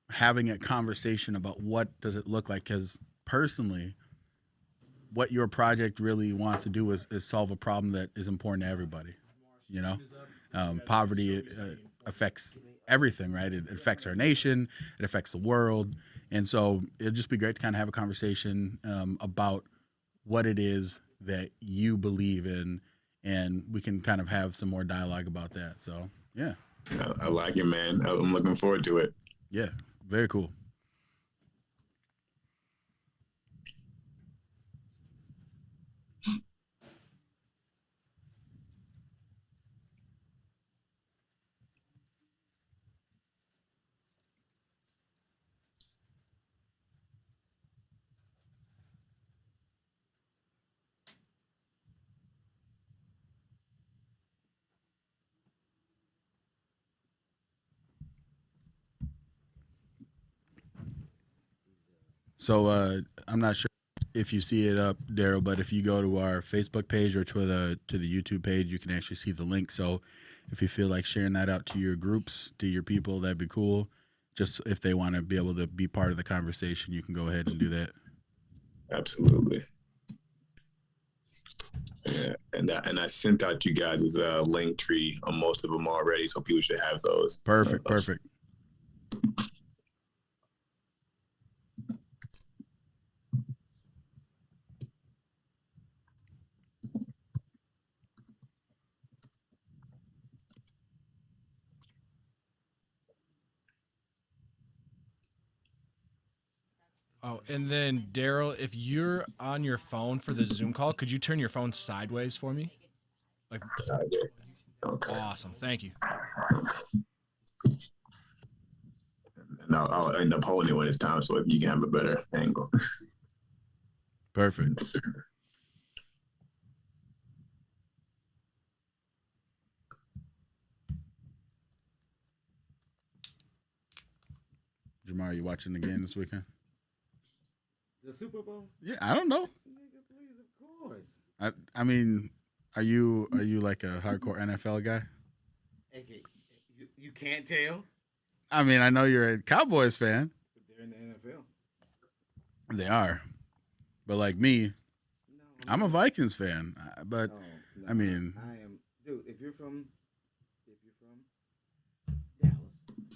having a conversation about what does it look like, because personally what your project really wants to do is solve a problem that is important to everybody. You know, poverty affects everything, right? It affects our nation, it affects the world, and so it'd just be great to kind of have a conversation about what it is that you believe in, and we can kind of have some more dialogue about that. So yeah, I like it, man. I'm looking forward to it. yeah, very cool. So I'm not sure if you see it up, Darryl, but if you go to our Facebook page or to the YouTube page, you can actually see the link. So if you feel like sharing that out to your groups, to your people, that'd be cool. Just if they want to be able to be part of the conversation, you can go ahead and do that. Absolutely. Yeah, and I sent out you guys' link tree on most of them already, so people should have those. Perfect, perfect. Oh, and then Darryl, if you're on your phone for the Zoom call, could you turn your phone sideways for me? Like, Okay. awesome. Thank you. And I'll end up holding it when it's time, so you can have a better angle. Perfect. Jamar, are you watching the game this weekend? The Super Bowl? Yeah, I don't know. Nigga, please, of course. I mean, are you like a hardcore NFL guy? AK, you can't tell. I mean, I know you're a Cowboys fan. But they're in the NFL. They are, but like me, No, I'm a Vikings fan. But no, I mean, I am, dude. If you're from Dallas,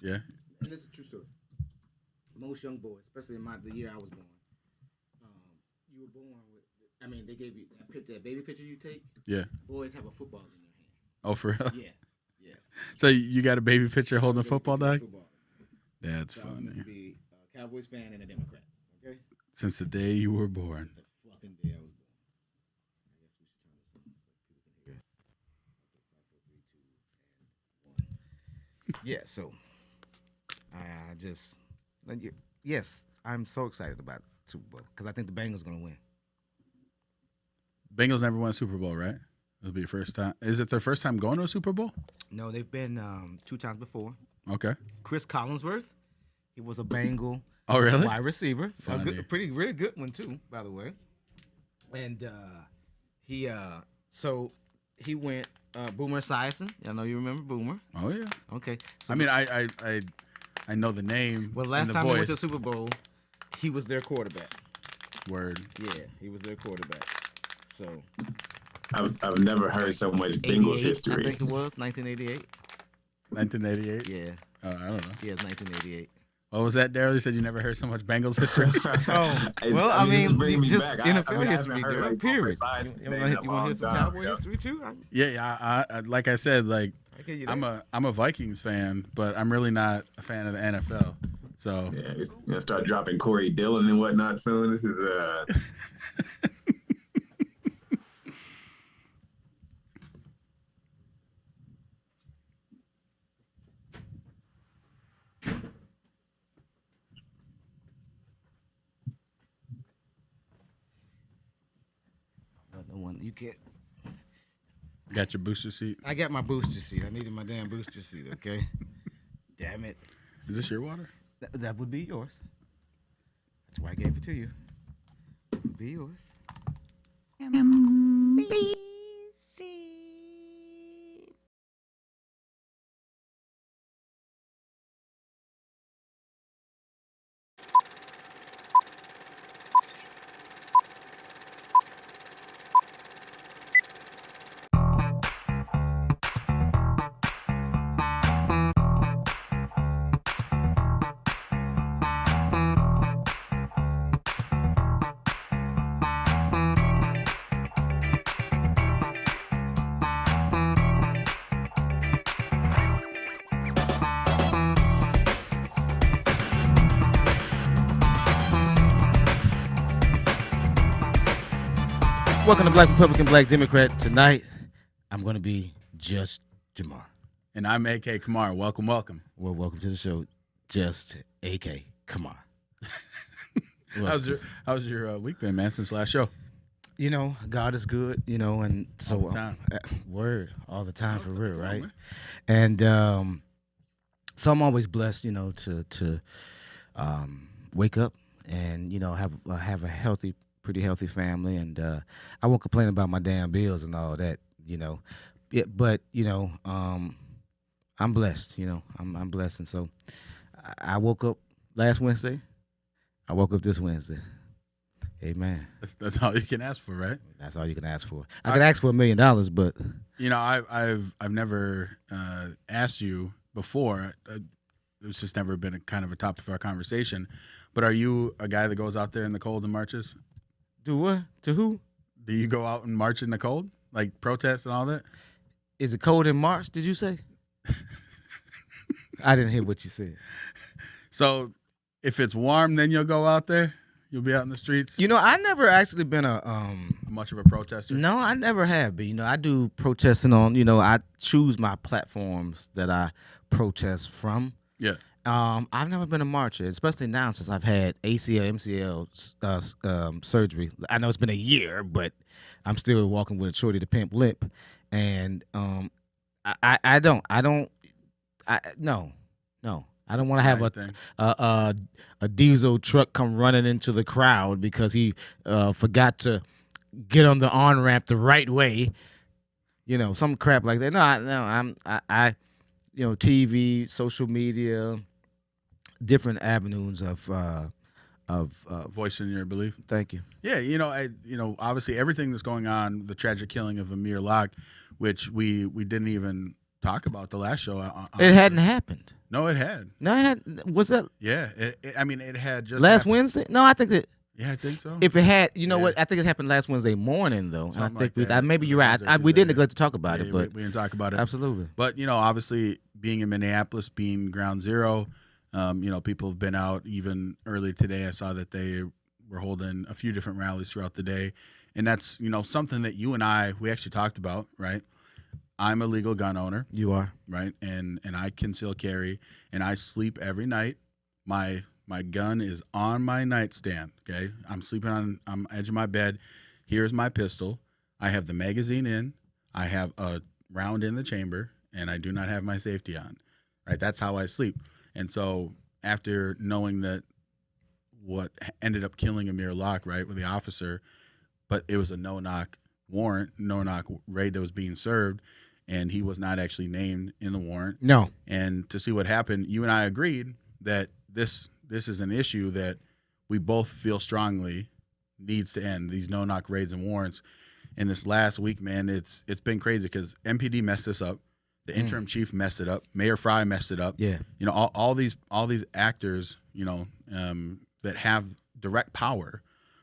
yeah, and this is a true story. Most young boys, especially in the year I was born, you were born with. I mean, they gave you that baby picture you take. yeah. Boys have a football in their hand. Oh, for real? Yeah, yeah. So you got a baby picture holding a Baby football, picture, dog? football. Yeah, it's So I was meant funny. to be a Cowboys fan and a Democrat. Okay. Since the day you were born. The fucking day I was born. I guess we should turn this on so people can hear it. Okay, 5, 4, 3, 2, and 1. Yeah. So I just yes, I'm so excited about Super Bowl because I think the Bengals gonna win. Bengals never won a Super Bowl, right? It'll be your first time. Is it their first time going to a Super Bowl? No, they've been 2 times before. Okay. Chris Collinsworth, he was a Bengal Oh, really? wide receiver, Funny. really good one too, by the way. And he went Boomer Esiason. I know you remember Boomer. Oh, yeah. Okay. So I mean, I know the name. well, last and the time voice. they went to the Super Bowl, he was their quarterback. Word. Yeah, he was their quarterback. So I've never heard so much Bengals 88, history. I think it was 1988. 1988? Yeah. I don't know. Yeah, it's 1988. What was that, Darryl? You said you never heard so much Bengals history? Well, I this is mean, bringing me just back. NFL I history, haven't heard, dude. like, Period. besides You name want in a to long hear some time, Cowboy yeah. history too? Yeah, like I said, like I give you that. I'm a Vikings fan, but I'm really not a fan of the NFL. So Yeah, you're gonna start dropping Corey Dillon and whatnot soon. This is No one. You can't. got your booster seat. I got my booster seat. I needed my damn booster seat. Okay. Damn it. Is this your water? That would be yours. That's why I gave it to you. It would be yours. Welcome to Black Republican, Black Democrat. Tonight, I'm going to be Just Jamar. And I'm AK Kamara. Welcome, welcome. Well, welcome to the show, Just AK Kamara. How's your week been, man, since last show? You know, God is good, you know, and so All the time. Word all the time for real, right? Man. And so I'm always blessed, you know, to wake up and, you know, have a healthy, pretty healthy family, and I won't complain about my damn bills and all that, you know. Yeah, but you know, I'm blessed, you know. I'm blessed, and so I woke up last Wednesday. I woke up this Wednesday. Amen. That's all you can ask for, right? That's all you can ask for. I could ask for $1 million, but you know, I've never asked you before. It's just never been a kind of a topic for our conversation. But are you a guy that goes out there in the cold and marches? do what? To who? Do you go out and march in the cold, like protest and all that? Is it cold in March? Did you say? I didn't hear what you said. So, if it's warm, then you'll go out there. You'll be out in the streets. You know, I never actually been Much of a protester. No, I never have been. You know, I do protesting on. You know, I choose my platforms that I protest from. Yeah. I've never been a marcher, especially now since I've had ACL, MCL surgery. I know it's been a year, but I'm still walking with a shorty to pimp lip, and no. I don't want to have a diesel truck come running into the crowd because he forgot to get on the on ramp the right way. You know, some crap like that. I you know, TV, social media, different avenues of voicing your belief. Thank you. Yeah, you know, obviously everything that's going on, the tragic killing of Amir Locke, which we didn't even talk about the last show. It hadn't happened. No, it had. No, it had. Was that? Yeah, I mean, it had just last happened. Wednesday? No, I think that. Yeah, I think so. If it had, you know what? I think it happened last Wednesday morning, though. And I think like that. maybe you're right. We did neglect to talk about it, but we didn't talk about it. Absolutely. But you know, obviously, being in Minneapolis, being ground zero, you know, people have been out. Even early today, I saw that they were holding a few different rallies throughout the day, and that's, you know, something that you and we actually talked about, right? I'm a legal gun owner. You are. Right, and I conceal carry, and I sleep every night. My gun is on my nightstand. Okay, I'm sleeping on the edge of my bed. Here's my pistol. I have the magazine in. I have a round in the chamber, and I do not have my safety on. Right, that's how I sleep. And so after knowing that what ended up killing Amir Locke, right, with the officer, but it was a no-knock warrant, no-knock raid that was being served, and he was not actually named in the warrant. No. And to see what happened, you and I agreed that this is an issue that we both feel strongly needs to end, these no-knock raids and warrants. And this last week, man, it's been crazy because MPD messed this up. The interim chief messed it up. Mayor Fry messed it up. Yeah. You know, all these actors, you know, that have direct power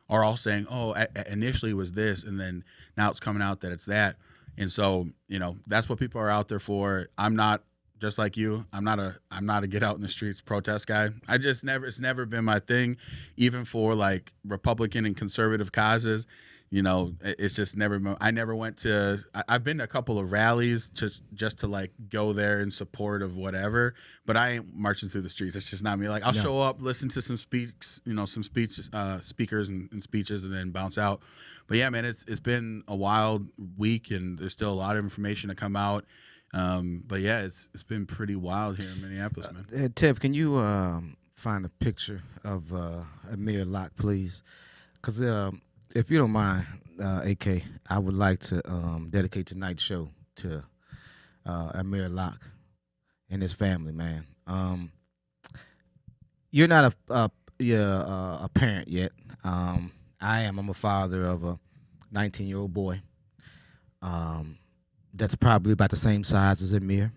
are all saying, oh, initially it was this, and then now it's coming out that it's that. And so, you know, that's what people are out there for. I'm not, just like you, I'm not a get out in the streets protest guy. It's never been my thing, even for like Republican and conservative causes. You know, it's just never been. I've been to a couple of rallies just to like go there in support of whatever, but I ain't marching through the streets. It's just not me. Like I'll show up, listen to some speakers and speeches, and then bounce out. But yeah, man, it's been a wild week, and there's still a lot of information to come out. But yeah, it's been pretty wild here in Minneapolis, man. Tev, can you find a picture of Amir Locke, please? Because if you don't mind, AK, I would like to dedicate tonight's show to Amir Locke and his family, man. You're not a parent yet. I am. I'm a father of a 19-year-old boy. That's probably about the same size as Amir.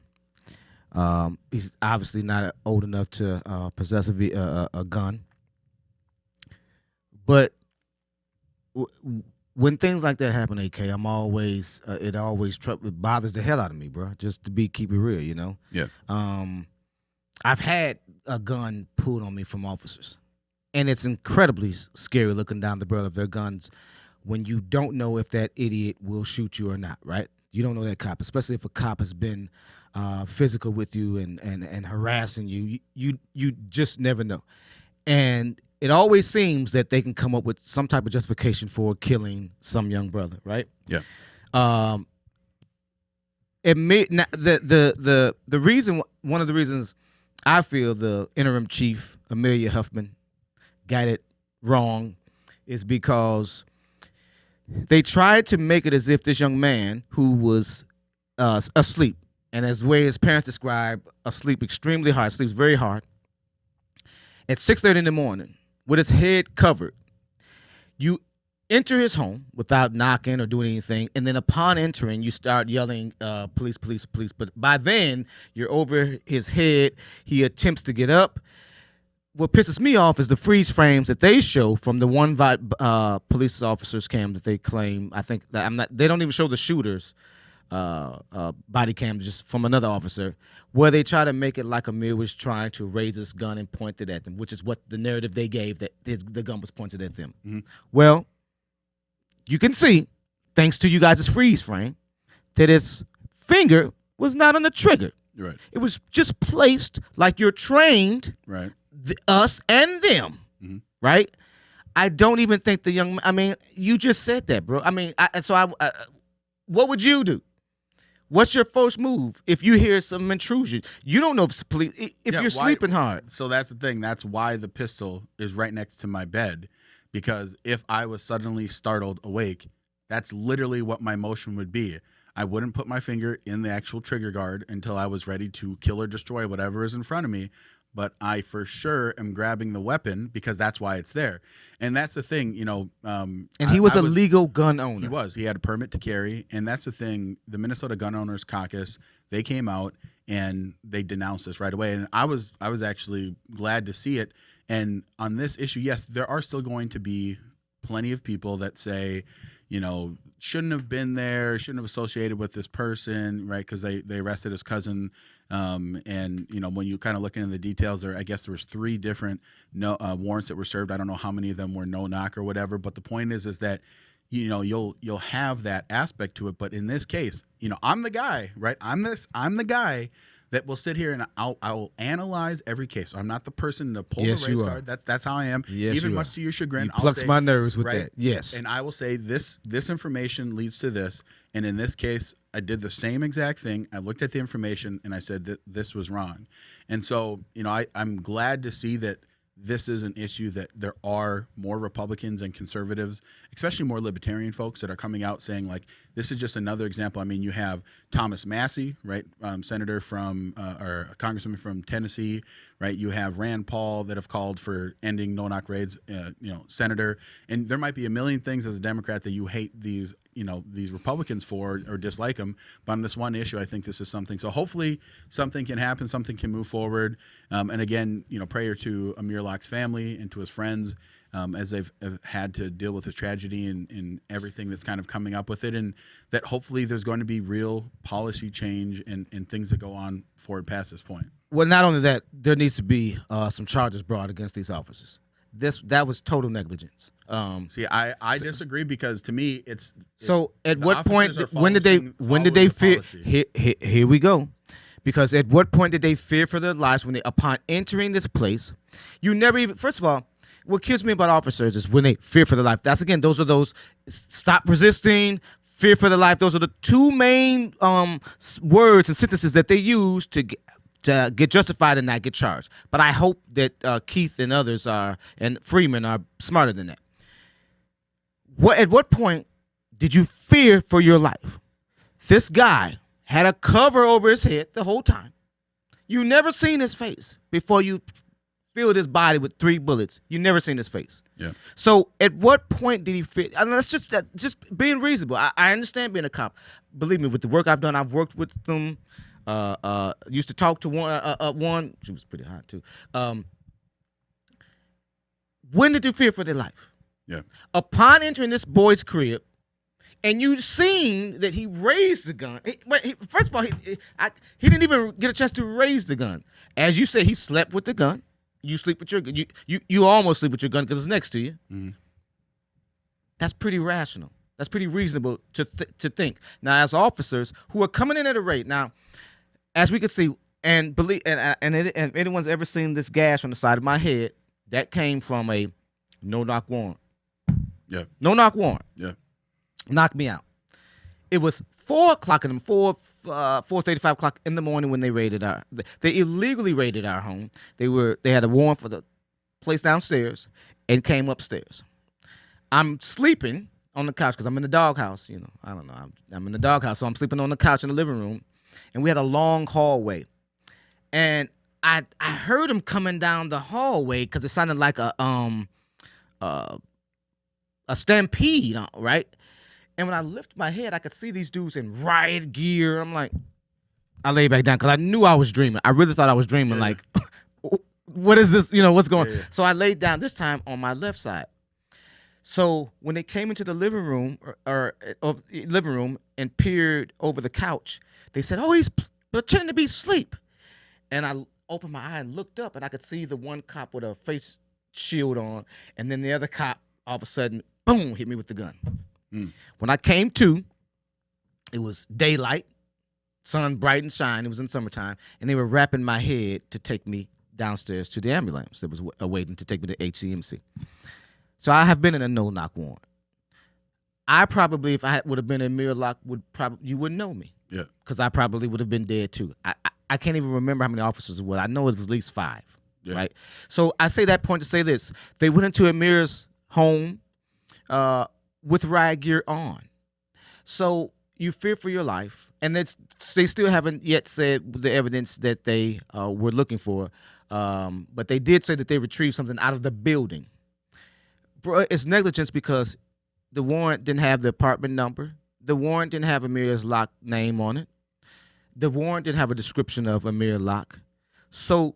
He's obviously not old enough to possess a gun. But when things like that happen, AK, I'm always it bothers the hell out of me, bro. Just to keep it real, you know. Yeah. I've had a gun pulled on me from officers, and it's incredibly scary looking down the barrel of their guns when you don't know if that idiot will shoot you or not, right? You don't know that cop, especially if a cop has been physical with you and harassing you. You just never know. And it always seems that they can come up with some type of justification for killing some young brother, right? Yeah. The reason, one of the reasons I feel the interim chief, Amelia Huffman, got it wrong is because they tried to make it as if this young man who was asleep, and as way his parents describe, asleep extremely hard, sleeps very hard, at 6:30 in the morning with his head covered. You enter his home without knocking or doing anything, and then upon entering, you start yelling, police, police, police. But by then, you're over his head. He attempts to get up. What pisses me off is the freeze frames that they show from the one police officer's cam that they claim. I think that they don't even show the shooter's body cam, just from another officer, where they try to make it like Amir was trying to raise his gun and point it at them, which is what the narrative they gave, that the gun was pointed at them. Mm-hmm. Well, you can see, thanks to you guys' freeze frame, that his finger was not on the trigger. Right. It was just placed like you're trained. Right. Us and them, mm-hmm. Right? I don't even think the young. I mean, you just said that, bro. I mean, what would you do? What's your first move if you hear some intrusion? You don't know if it's police. If you're sleeping hard. So that's the thing. That's why the pistol is right next to my bed, because if I was suddenly startled awake, that's literally what my motion would be. I wouldn't put my finger in the actual trigger guard until I was ready to kill or destroy whatever is in front of me. But I for sure am grabbing the weapon because that's why it's there. And that's the thing, you know. And he was a legal gun owner. He was. He had a permit to carry. And that's the thing. The Minnesota Gun Owners Caucus, they came out and they denounced this right away. And I was actually glad to see it. And on this issue, yes, there are still going to be plenty of people that say, you know, shouldn't have been there, shouldn't have associated with this person, right? Because they arrested his cousin. And, you know, when you kind of look into the details there, I guess there was 3 different warrants that were served. I don't know how many of them were no knock or whatever. But the point is that, you know, you'll have that aspect to it. But in this case, you know, I'm the guy, right? I'm the guy that will sit here and I will analyze every case. So I'm not the person to pull the race card. That's how I am. Yes, even much to your chagrin. You plucks my nerves with that. Yes. And I will say this information leads to this. And in this case, I did the same exact thing. I looked at the information and I said that this was wrong. And so, you know, I'm glad to see that this is an issue that there are more Republicans and conservatives, especially more libertarian folks, that are coming out saying, like, this is just another example. I mean, you have Thomas Massey, right, senator from or a congressman from Tennessee, right? You have Rand Paul that have called for ending no-knock raids, you know, senator. And there might be a million things as a Democrat that you hate these, you know, these Republicans for or dislike them. But on this one issue, I think this is something. So hopefully something can happen, something can move forward. And again, you know, prayer to Amir Locke's family and to his friends as they've had to deal with this tragedy and everything that's kind of coming up with it. And that hopefully there's going to be real policy change and things that go on forward past this point. Well, not only that, there needs to be some charges brought against these officers. That was total negligence. See, I disagree because to me it's so. At what point? When did they fear? Here we go. Because at what point did they fear for their lives when upon entering this place? You never even. First of all, what kills me about officers is when they fear for their life. Those are those stop resisting, fear for their life. Those are the 2 main words and sentences that they use to get justified and not get charged. But I hope that Keith and others and Freeman are smarter than that. At what point did you fear for your life? This guy had a cover over his head the whole time. You never seen his face before you filled his body with 3 bullets. You never seen his face. Yeah. So at what point did he fear? I mean, that's just being reasonable. I understand being a cop. Believe me, with the work I've done, I've worked with them. Used to talk to one. She was pretty hot too. When did you fear for their life? Yeah. Upon entering this boy's crib, and you seen that he raised the gun. First of all, he didn't even get a chance to raise the gun. As you say, he slept with the gun. You sleep with your gun. You almost sleep with your gun because it's next to you. Mm-hmm. That's pretty rational. That's pretty reasonable to think. Now, as officers who are coming in at a rate, now, as we could see, and believe, and if anyone's ever seen this gash on the side of my head, that came from a no-knock warrant. Yeah. No-knock warrant. Yeah. Knocked me out. It was 4 o'clock in the 4:35 o'clock in the morning when they illegally raided our home. They had a warrant for the place downstairs and came upstairs. I'm sleeping on the couch because I'm in the doghouse. You know, I don't know. I'm in the doghouse, so I'm sleeping on the couch in the living room, and we had a long hallway, and I heard him coming down the hallway because it sounded like a stampede, right? And when I lifted my head, I could see these dudes in riot gear. I'm like, I lay back down because I knew I was dreaming. I really thought I was dreaming. Yeah. Like, what is this? You know, what's going on? Yeah. So I laid down this time on my left side. So when they came into the living room and peered over the couch, they said, "Oh, he's pretending to be asleep." And I opened my eye and looked up, and I could see the one cop with a face shield on, and then the other cop all of a sudden, boom, hit me with the gun. When I came to, it was daylight, sun bright and shine. It was in summertime, and they were wrapping my head to take me downstairs to the ambulance that was waiting to take me to HCMC. So I have been in a no-knock warrant. I probably, if I would have been in mirror lock, you wouldn't know me. Yeah. Because I probably would have been dead too. I can't even remember how many officers it was. I know it was at least 5. Yeah. Right. So I say that point to say this: they went into Amir's home with riot gear on. So you fear for your life, and they still haven't yet said the evidence that they were looking for, but they did say that they retrieved something out of the building. Bro, it's negligence because the warrant didn't have the apartment number. The warrant didn't have Amir's Lock name on it. The warrant didn't have a description of Amir Lock. So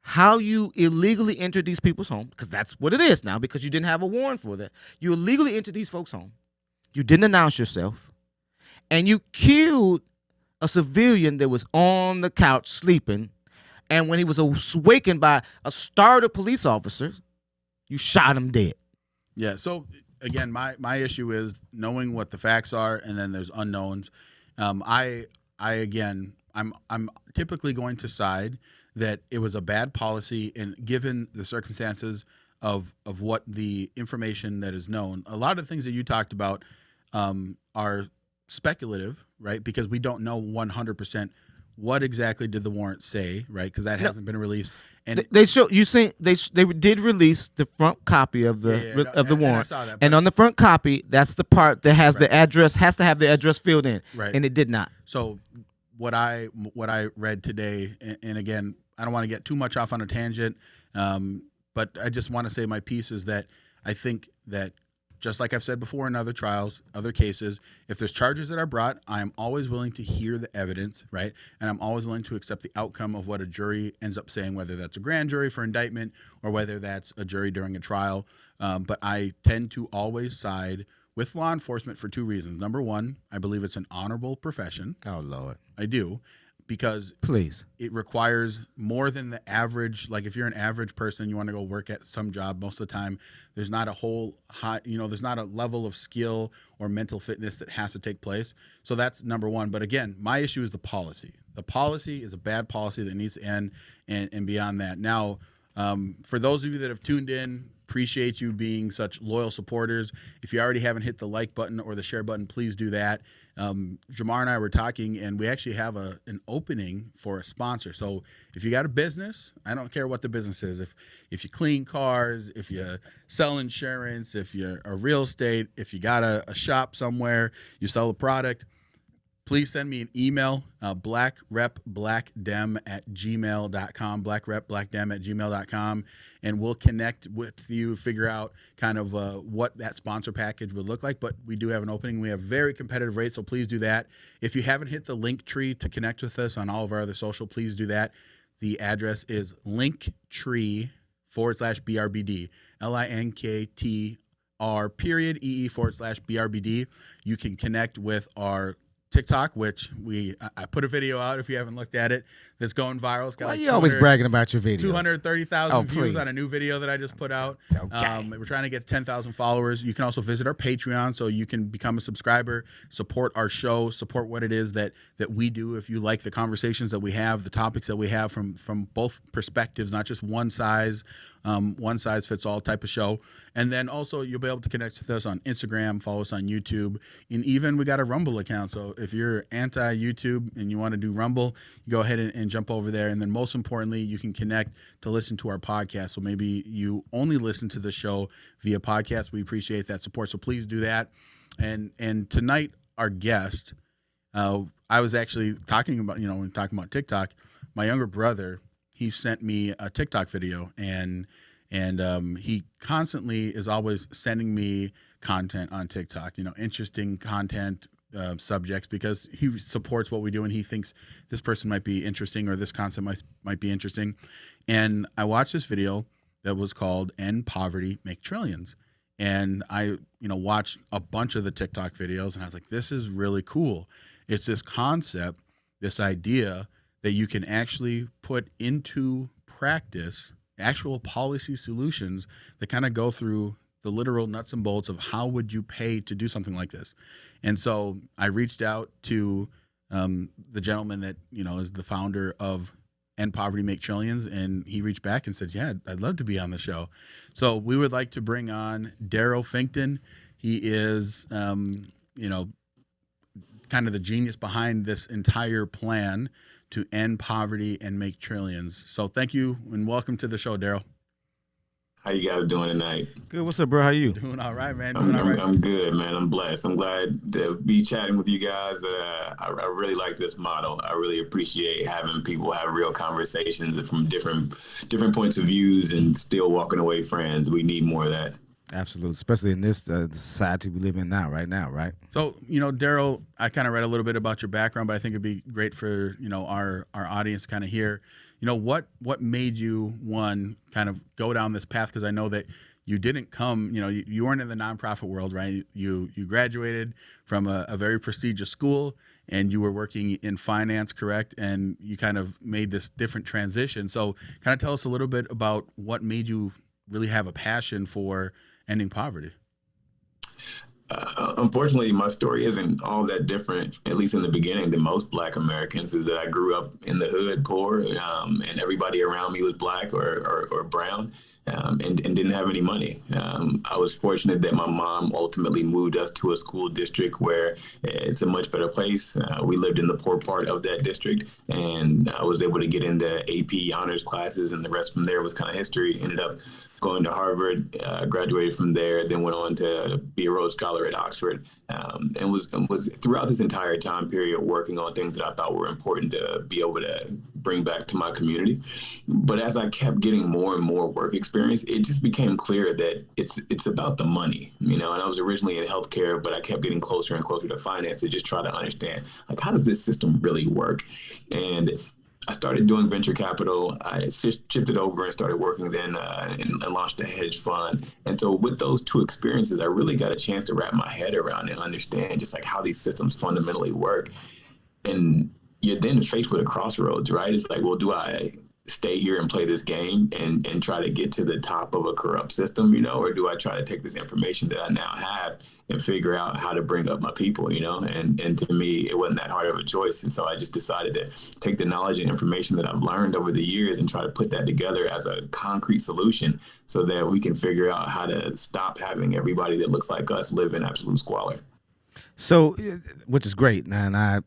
how you illegally entered these people's home, because that's what it is now, because you didn't have a warrant for that. You illegally entered these folks' home. You didn't announce yourself. And you killed a civilian that was on the couch sleeping. And when he was awakened by a startled police officer, you shot him dead. Yeah, so again, my issue is knowing what the facts are, and then there's unknowns. I'm typically going to side that it was a bad policy, and given the circumstances of what the information that is known, a lot of things that you talked about are speculative, right? Because we don't know 100% what exactly did the warrant say, right? Because that hasn't been released. And they did release the front copy of the warrant, and I saw that, and on the front copy, that's the part that has the address, has to have the address filled in, right? And it did not. So what I read today, and again, I don't want to get too much off on a tangent, but I just want to say my piece is that I think that, just like I've said before in other trials, other cases, if there's charges that are brought, I am always willing to hear the evidence, right? And I'm always willing to accept the outcome of what a jury ends up saying, whether that's a grand jury for indictment or whether that's a jury during a trial. But I tend to always side with law enforcement for 2 reasons. Number one, I believe it's an honorable profession. Oh, Lord. I do. Because it requires more than the average. Like if you're an average person, you want to go work at some job, most of the time there's not a whole high, there's not a level of skill or mental fitness that has to take place. So that's number one. But again, my issue is the policy. The policy is a bad policy that needs to end, and beyond that. Now, for those of you that have tuned in, appreciate you being such loyal supporters. If you already haven't hit the like button or the share button, please do that. Jamar and I were talking, and we actually have an opening for a sponsor. So if you got a business, I don't care what the business is. If you clean cars, if you sell insurance, if you're a real estate, if you got a shop somewhere, you sell a product, please send me an email, blackrepblackdem@gmail.com, blackrepblackdem@gmail.com, and we'll connect with you, figure out kind of what that sponsor package would look like. But we do have an opening. We have very competitive rates, so please do that. If you haven't hit the link tree to connect with us on all of our other social, please do that. The address is linktree/BRBD, LINKTR /EE/BRBD. You can connect with our TikTok, which I put a video out if you haven't looked at it. That's going viral. It's got Why like you always bragging about your videos? 230,000 views please. on a new video that I just put out. Okay. We're trying to get 10,000 followers. You can also visit our Patreon, so you can become a subscriber, support our show, support what it is that we do. If you like the conversations that we have, the topics that we have from both perspectives, not just one size fits all type of show. And then also you'll be able to connect with us on Instagram, follow us on YouTube, and even we got a Rumble account. So if you're anti-YouTube and you want to do Rumble, you go ahead and jump over there. And then most importantly, you can connect to listen to our podcast. So maybe you only listen to the show via podcast. We appreciate that support. So please do that. And tonight, our guest, I was actually talking about, when talking about TikTok, my younger brother, he sent me a TikTok video, and he constantly is always sending me content on TikTok, interesting content, subjects, because he supports what we do and he thinks this person might be interesting or this concept might be interesting. And I watched this video that was called "End Poverty, Make Trillions." And I, watched a bunch of the TikTok videos and I was like, this is really cool. It's this concept, this idea that you can actually put into practice actual policy solutions that kind of go through the literal nuts and bolts of how would you pay to do something like this. And so I reached out to the gentleman that, is the founder of End Poverty, Make Trillions, and he reached back and said, yeah, I'd love to be on the show. So we would like to bring on Darryl Finkton. He is, kind of the genius behind this entire plan to end poverty and make trillions. So thank you and welcome to the show, Darryl. How you guys doing tonight? Good. What's up, bro? How you? Doing all right, man. I'm good, man. I'm blessed. I'm glad to be chatting with you guys. I really like this model. I really appreciate having people have real conversations from different points of views and still walking away friends. We need more of that. Absolutely, especially in this society we live in now, right? So, Darryl, I kind of read a little bit about your background, but I think it'd be great for, our audience to kind of hear, what made you, one, kind of go down this path? Because I know that you didn't come, you weren't in the nonprofit world, right? You graduated from a very prestigious school and you were working in finance, correct? And you kind of made this different transition. So kind of tell us a little bit about what made you really have a passion for ending poverty. Unfortunately, my story isn't all that different, at least in the beginning, than most Black Americans. Is that I grew up in the hood, poor, and everybody around me was Black or brown, and didn't have any money. I was fortunate that my mom ultimately moved us to a school district where it's a much better place. We lived in the poor part of that district, and I was able to get into AP honors classes, and the rest from there was kind of history. Ended up going to Harvard, graduated from there, then went on to be a Rhodes Scholar at Oxford, and was throughout this entire time period working on things that I thought were important to be able to bring back to my community. But as I kept getting more and more work experience, it just became clear that it's about the money, and I was originally in healthcare, but I kept getting closer and closer to finance to just try to understand, like, how does this system really work? And I started doing venture capital. I shifted over and started working then and launched a hedge fund. And so with those two experiences, I really got a chance to wrap my head around and understand just like how these systems fundamentally work. And you're then faced with a crossroads, right? It's like, well, do I stay here and play this game and try to get to the top of a corrupt system, or do I try to take this information that I now have and figure out how to bring up my people, and to me, it wasn't that hard of a choice. And so I just decided to take the knowledge and information that I've learned over the years and try to put that together as a concrete solution so that we can figure out how to stop having everybody that looks like us live in absolute squalor. So, which is great, and I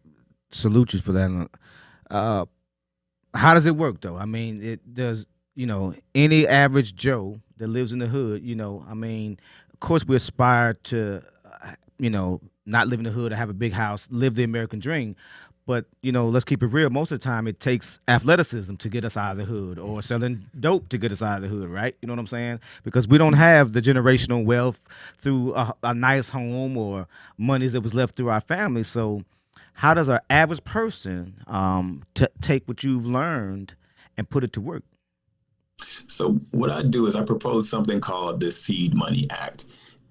salute you for that. How does it work, though? I mean, it does, any average Joe that lives in the hood, of course we aspire to, not live in the hood or have a big house, live the American dream. But, let's keep it real. Most of the time it takes athleticism to get us out of the hood or selling dope to get us out of the hood, right? You know what I'm saying? Because we don't have the generational wealth through a nice home or monies that was left through our family. So how does our average person take what you've learned and put it to work? So what I do is I propose something called the Seed Money Act.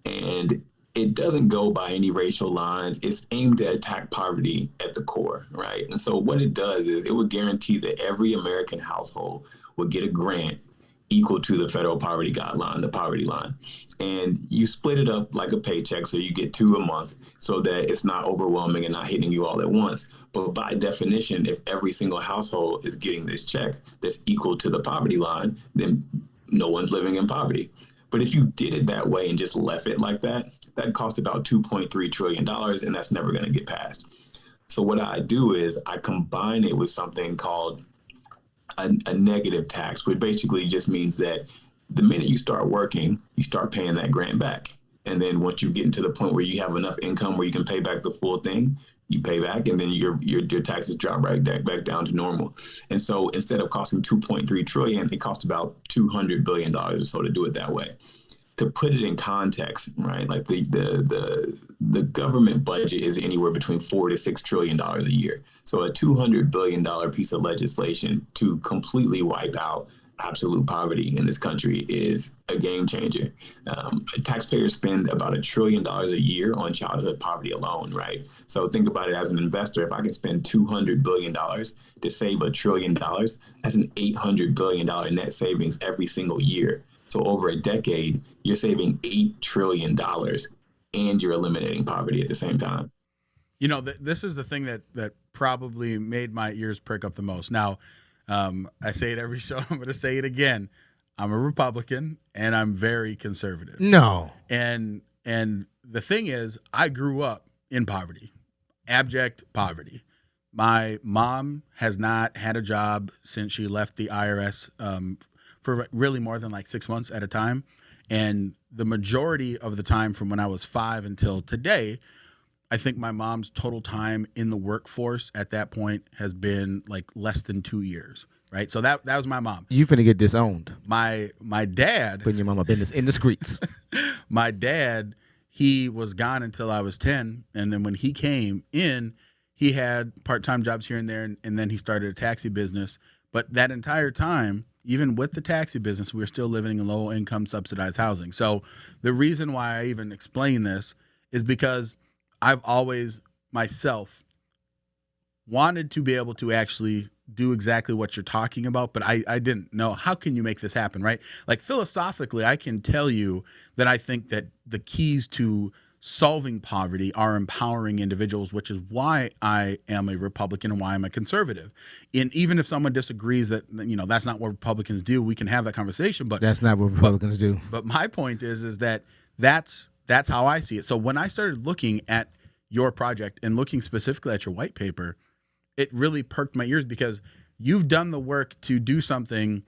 And it doesn't go by any racial lines. It's aimed to attack poverty at the core, right? And so what it does is it would guarantee that every American household would get a grant equal to the federal poverty guideline, the poverty line. And you split it up like a paycheck, so you get 2 a month so that it's not overwhelming and not hitting you all at once. But by definition, if every single household is getting this check that's equal to the poverty line, then no one's living in poverty. But if you did it that way and just left it like that, that cost about $2.3 trillion, and that's never going to get passed. So what I do is I combine it with something called a negative tax, which basically just means that the minute you start working, you start paying that grant back. And then once you get to the point where you have enough income where you can pay back the full thing, you pay back, and then your taxes drop right back down to normal. And so instead of costing 2.3 trillion, it costs about $200 billion or so to do it that way. To put it in context, right? Like the government budget is anywhere between $4 to $6 trillion a year. So a $200 billion piece of legislation to completely wipe out absolute poverty in this country is a game changer. Taxpayers spend about $1 trillion a year on childhood poverty alone, right? So think about it as an investor. If I can spend $200 billion to save $1 trillion, that's an $800 billion net savings every single year. So over a decade, you're saving $8 trillion and you're eliminating poverty at the same time. You know, this is the thing that probably made my ears perk up the most. Now, I say it every show. I'm going to say it again. I'm a Republican and I'm very conservative. No. And the thing is, I grew up in poverty, abject poverty. My mom has not had a job since she left the IRS for really more than like 6 months at a time. And the majority of the time from when I was 5 until today, I think my mom's total time in the workforce at that point has been like less than 2 years, right? So that was my mom. You finna get disowned. My dad. Putting your mama business in the streets. My dad, he was gone until I was 10. And then when he came in, he had part-time jobs here and there. And then he started a taxi business. But that entire time, even with the taxi business, we were still living in low-income subsidized housing. So the reason why I even explain this is because I've always myself wanted to be able to actually do exactly what you're talking about, but I didn't know how can you make this happen, right? Like philosophically, I can tell you that I think that the keys to solving poverty are empowering individuals, which is why I am a Republican and why I'm a conservative. And even if someone disagrees that, you know, that's not what Republicans do, we can have that conversation. But that's not what Republicans do. But my point is that that's how I see it. So when I started looking at your project and looking specifically at your white paper, it really perked my ears because you've done the work to do something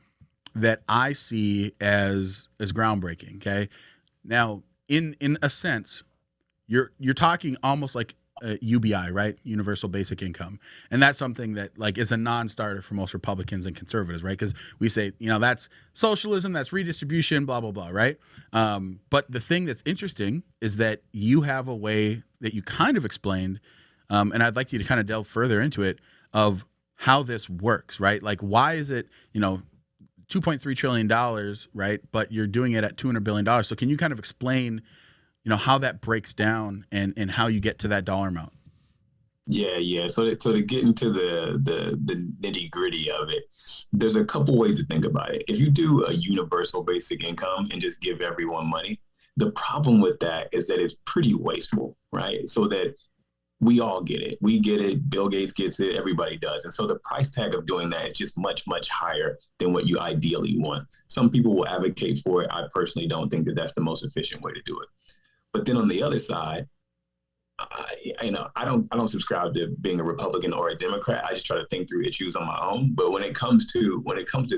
that I see as groundbreaking. Okay. Now, in a sense, you're talking almost like UBI, right? Universal basic income. And that's something that like is a non-starter for most Republicans and conservatives, right? Because we say, you know, that's socialism, that's redistribution, blah, blah, blah, right? But the thing that's interesting is that you have a way that you kind of explained, and I'd like you to kind of delve further into it, of how this works, right? Like, why is it, you know, $2.3 trillion, right? But you're doing it at $200 billion. So can you kind of explain, you know, how that breaks down and how you get to that dollar amount? Yeah. So to get into the nitty gritty of it, there's a couple ways to think about it. If you do a universal basic income and just give everyone money, the problem with that is that it's pretty wasteful, right? So that we all get it. We get it. Bill Gates gets it. Everybody does. And so the price tag of doing that is just much, much higher than what you ideally want. Some people will advocate for it. I personally don't think that that's the most efficient way to do it. But then on the other side, I don't subscribe to being a Republican or a Democrat. I just try to think through issues on my own. But when it comes to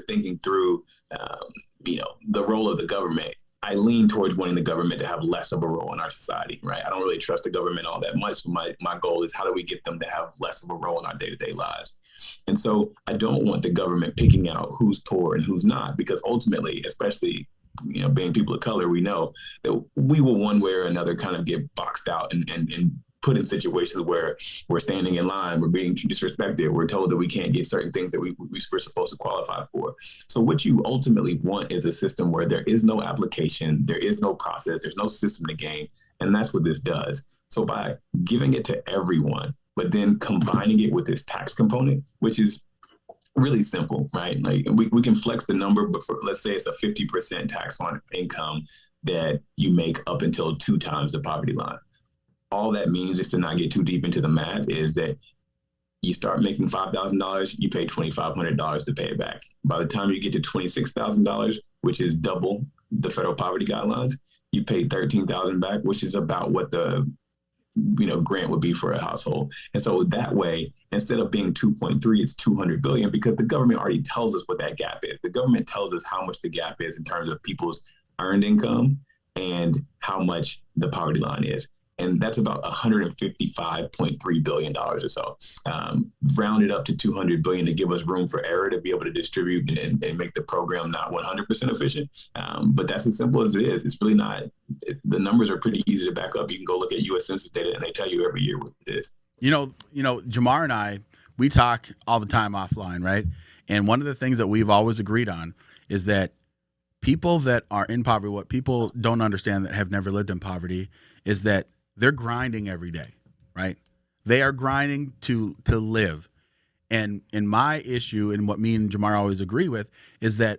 thinking through, the role of the government, I lean towards wanting the government to have less of a role in our society, right? I don't really trust the government all that much. So my goal is how do we get them to have less of a role in our day-to-day lives? And so I don't want the government picking out who's poor and who's not, because ultimately, especially, you know, being people of color, we know that we will one way or another kind of get boxed out and put in situations where we're standing in line, we're being disrespected, we're told that we can't get certain things that we're supposed to qualify for. So what you ultimately want is a system where there is no application, there is no process, there's no system to game, And that's what this does. So by giving it to everyone, but then combining it with this tax component, which is really simple, right? Like we can flex the number, but let's say it's a 50% tax on income that you make up until 2 times the poverty line. All that means, just to not get too deep into the math, is that you start making $5,000, you pay $2,500 to pay it back. By the time you get to $26,000, which is double the federal poverty guidelines, you pay $13,000 back, which is about what the grant would be for a household. And so that way, instead of being 2.3, it's 200 billion, because the government already tells us what that gap is. The government tells us how much the gap is in terms of people's earned income and how much the poverty line is. And that's about $155.3 billion or so, rounded up to 200 billion to give us room for error to be able to distribute and make the program not 100% efficient. But that's as simple as it is. It's really not. The numbers are pretty easy to back up. You can go look at U.S. Census data, and they tell you every year what it is. Jamar and I, we talk all the time offline, right? And one of the things that we've always agreed on is that people that are in poverty, what people don't understand that have never lived in poverty, is that they're grinding every day, right? They are grinding to live. And in my issue, and what me and Jamar always agree with, is that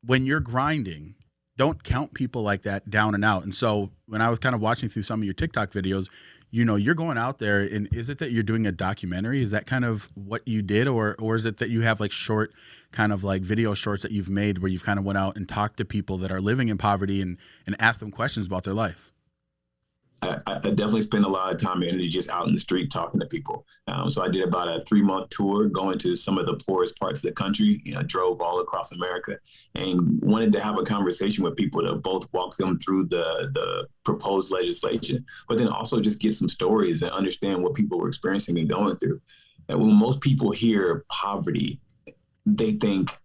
when you're grinding, don't count people like that down and out. And so when I was kind of watching through some of your TikTok videos, you're going out there, and is it that you're doing a documentary? Is that kind of what you did? Or is it that you have like short kind of like video shorts that you've made where you've kind of went out and talked to people that are living in poverty and asked them questions about their life? I definitely spend a lot of time and energy just out in the street talking to people. So I did about a 3-month tour going to some of the poorest parts of the country, drove all across America and wanted to have a conversation with people to both walk them through the proposed legislation, but then also just get some stories and understand what people were experiencing and going through. And when most people hear poverty, they think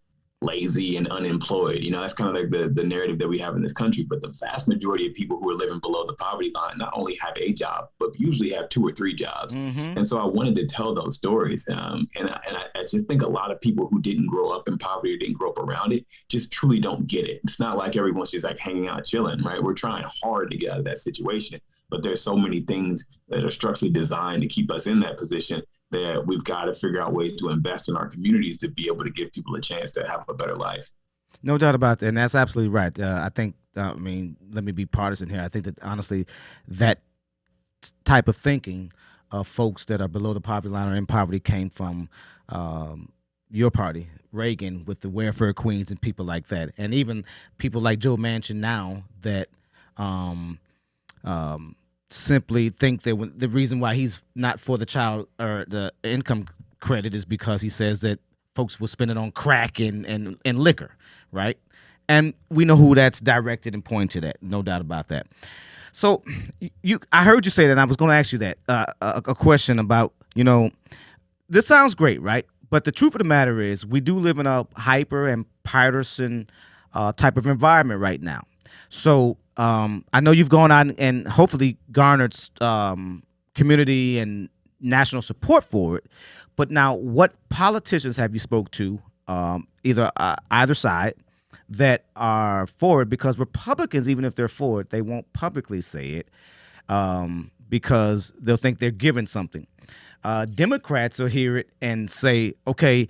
lazy and unemployed. That's kind of like the narrative that we have in this country. But the vast majority of people who are living below the poverty line not only have a job, but usually have 2 or 3 jobs. Mm-hmm. And so I wanted to tell those stories. And I just think a lot of people who didn't grow up in poverty or didn't grow up around it just truly don't get it. It's not like everyone's just like hanging out chilling, right? We're trying hard to get out of that situation, but there's so many things that are structurally designed to keep us in that position that we've got to figure out ways to invest in our communities to be able to give people a chance to have a better life. No doubt about that, and that's absolutely right. I think, let me be partisan here. I think that honestly, that type of thinking of folks that are below the poverty line or in poverty came from your party, Reagan, with the welfare queens and people like that, and even people like Joe Manchin now that simply think that the reason why he's not for the child or the income credit is because he says that folks will spend it on crack and liquor, right? And we know who that's directed and pointed at, no doubt about that. So I heard you say that, and I was going to ask you that a question about, this sounds great, right? But the truth of the matter is we do live in a hyper and partisan type of environment right now. So I know you've gone out and hopefully garnered community and national support for it. But now, what politicians have you spoke to, either side, that are for it? Because Republicans, even if they're for it, they won't publicly say it because they'll think they're giving something. Democrats will hear it and say, okay,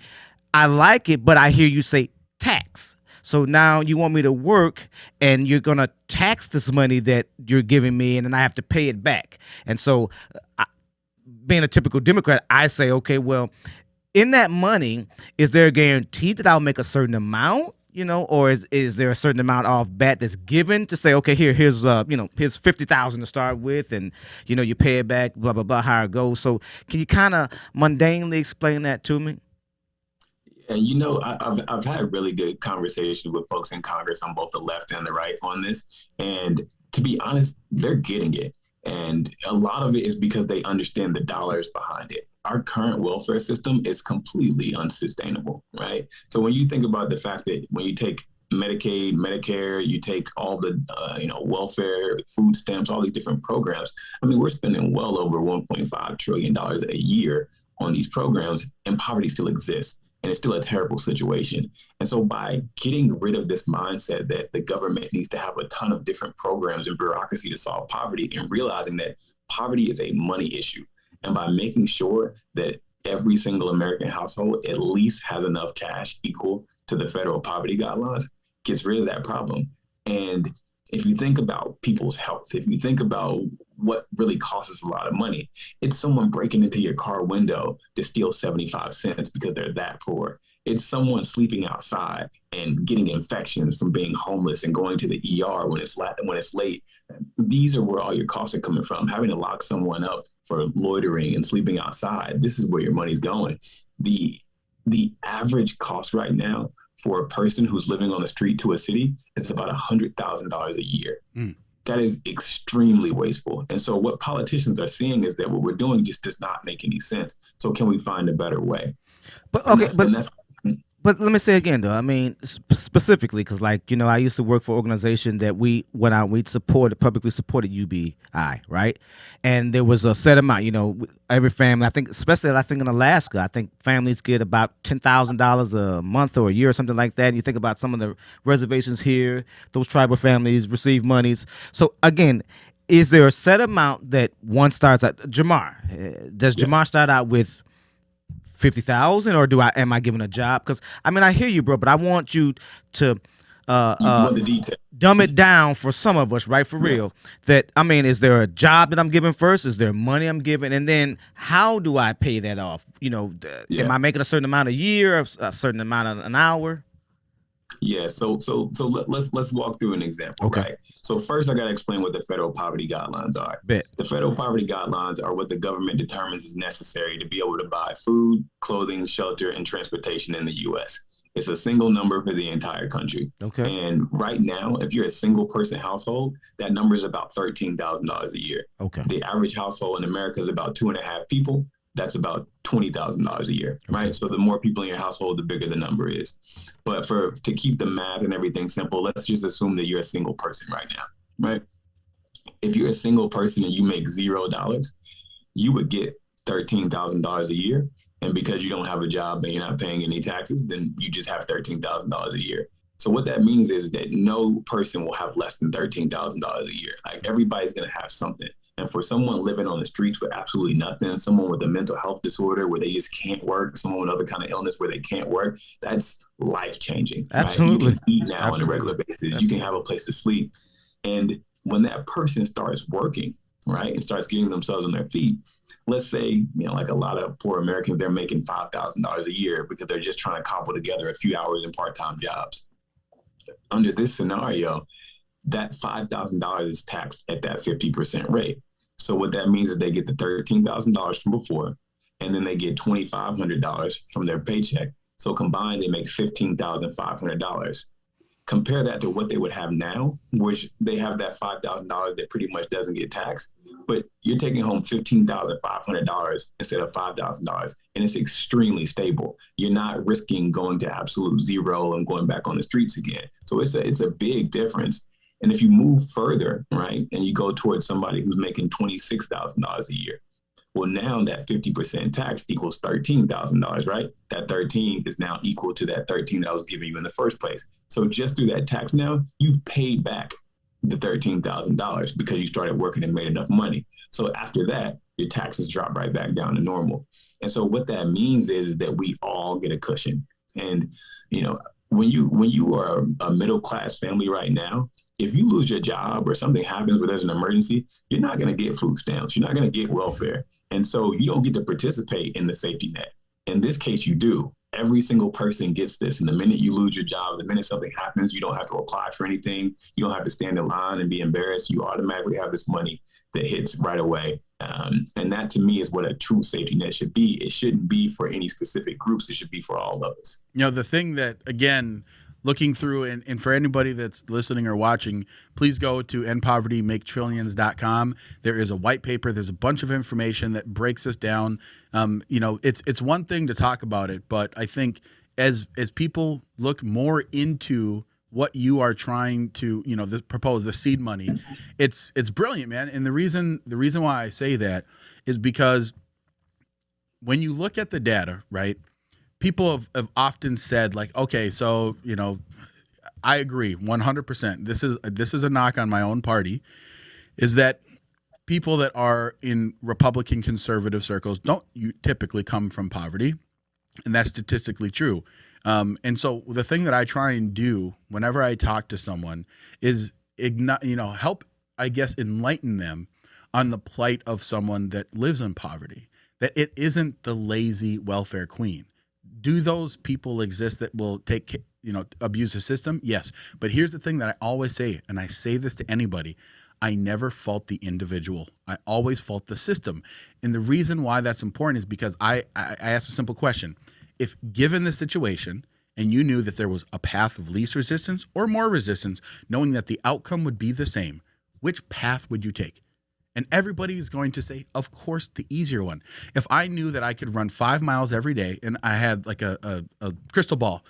I like it, but I hear you say tax. So now you want me to work and you're going to tax this money that you're giving me and then I have to pay it back. And so being a typical Democrat, I say, okay, well, in that money, is there a guarantee that I'll make a certain amount, or is there a certain amount off bat that's given to say, okay, here's $50,000 to start with and, you pay it back, blah, blah, blah, how it goes. So can you kind of mundanely explain that to me? And I've had really good conversations with folks in Congress on both the left and the right on this. And to be honest, they're getting it. And a lot of it is because they understand the dollars behind it. Our current welfare system is completely unsustainable, right? So when you think about the fact that when you take Medicaid, Medicare, you take all the, welfare, food stamps, all these different programs, we're spending well over $1.5 trillion a year on these programs, and poverty still exists. and it's still a terrible situation. And so by getting rid of this mindset that the government needs to have a ton of different programs and bureaucracy to solve poverty, and realizing that poverty is a money issue, and by making sure that every single American household at least has enough cash equal to the federal poverty guidelines, gets rid of that problem. And if you think about people's health, if you think about what really costs us a lot of money, it's someone breaking into your car window to steal 75 cents because they're that poor. It's someone sleeping outside and getting infections from being homeless and going to the ER when it's late. These are where all your costs are coming from. Having to lock someone up for loitering and sleeping outside, this is where your money's going. The average cost right now for a person who's living on the street to a city is about $100,000 a year. That is extremely wasteful. And so what politicians are seeing is that what we're doing just does not make any sense. So can we find a better way? But okay, but let me say again though. I mean, specifically, because like I used to work for an organization that we publicly supported UBI, right? And there was a set amount. Every family, I think in Alaska, I think families get about $10,000 a month or a year or something like that. And you think about some of the reservations here; those tribal families receive monies. So again, is there a set amount that one starts at? Jamar, does Jamar start out with 50,000, or am I given a job? Because I hear you, bro, but I want you to dumb it down for some of us, right? For real. That is there a job that I'm given first? Is there money I'm given, and then how do I pay that off? Am I making a certain amount a year, a certain amount an hour? Yeah, so let's walk through an example, okay. Right? So first, I got to explain what the federal poverty guidelines are. Bet. The federal poverty guidelines are what the government determines is necessary to be able to buy food, clothing, shelter, and transportation in the U.S. It's a single number for the entire country. Okay. And right now, if you're a single person household, that number is about $13,000 a year. Okay. The average household in America is about 2.5 people. That's about $20,000 a year, right? So the more people in your household, the bigger the number is. But to keep the math and everything simple, let's just assume that you're a single person right now, right? If you're a single person and you make $0, you would get $13,000 a year. And because you don't have a job and you're not paying any taxes, then you just have $13,000 a year. So what that means is that no person will have less than $13,000 a year. Like everybody's going to have something. And for someone living on the streets with absolutely nothing, someone with a mental health disorder where they just can't work, someone with other kind of illness where they can't work, that's life-changing. Absolutely. Right? You can eat now on a regular basis. Absolutely. You can have a place to sleep. And when that person starts working, right, and starts getting themselves on their feet, let's say, like a lot of poor Americans, they're making $5,000 a year because they're just trying to cobble together a few hours in part-time jobs. Under this scenario, that $5,000 is taxed at that 50% rate. So what that means is they get the $13,000 from before, and then they get $2,500 from their paycheck. So combined, they make $15,500. Compare that to what they would have now, which they have that $5,000 that pretty much doesn't get taxed, but you're taking home $15,500 instead of $5,000, and it's extremely stable. You're not risking going to absolute zero and going back on the streets again. So it's a big difference. And if you move further, right, and you go towards somebody who's making $26,000 a year, well, now that 50% tax equals $13,000, right? That 13 is now equal to that 13 that I was giving you in the first place. So just through that tax now, you've paid back the $13,000 because you started working and made enough money. So after that, your taxes drop right back down to normal. And so what that means is that we all get a cushion. And, when you are a middle-class family right now, if you lose your job or something happens where there's an emergency, you're not going to get food stamps. You're not going to get welfare. And so you don't get to participate in the safety net. In this case, you do. Every single person gets this. And the minute you lose your job, the minute something happens, you don't have to apply for anything. You don't have to stand in line and be embarrassed. You automatically have this money that hits right away. And that to me is what a true safety net should be. It shouldn't be for any specific groups. It should be for all of us. The thing that, again, looking through, and for anybody that's listening or watching, please go to endpovertymaketrillions.com. There is a white paper. There's a bunch of information that breaks this down. It's one thing to talk about it, but I think as people look more into what you are trying to, propose, the seed money, it's brilliant, man. And the reason why I say that is because when you look at the data, right, people have often said, like, okay, so, I agree 100%. This is a knock on my own party, is that people that are in Republican conservative circles don't typically come from poverty, and that's statistically true. And so the thing that I try and do whenever I talk to someone is help, I guess, enlighten them on the plight of someone that lives in poverty, that it isn't the lazy welfare queen. Do those people exist that will abuse the system? Yes. But here's the thing that I always say, and I say this to anybody: I never fault the individual. I always fault the system. And the reason why that's important is because I ask a simple question. If given the situation and you knew that there was a path of least resistance or more resistance, knowing that the outcome would be the same, which path would you take? And everybody is going to say, of course, the easier one. If I knew that I could run 5 miles every day and I had like a crystal ball,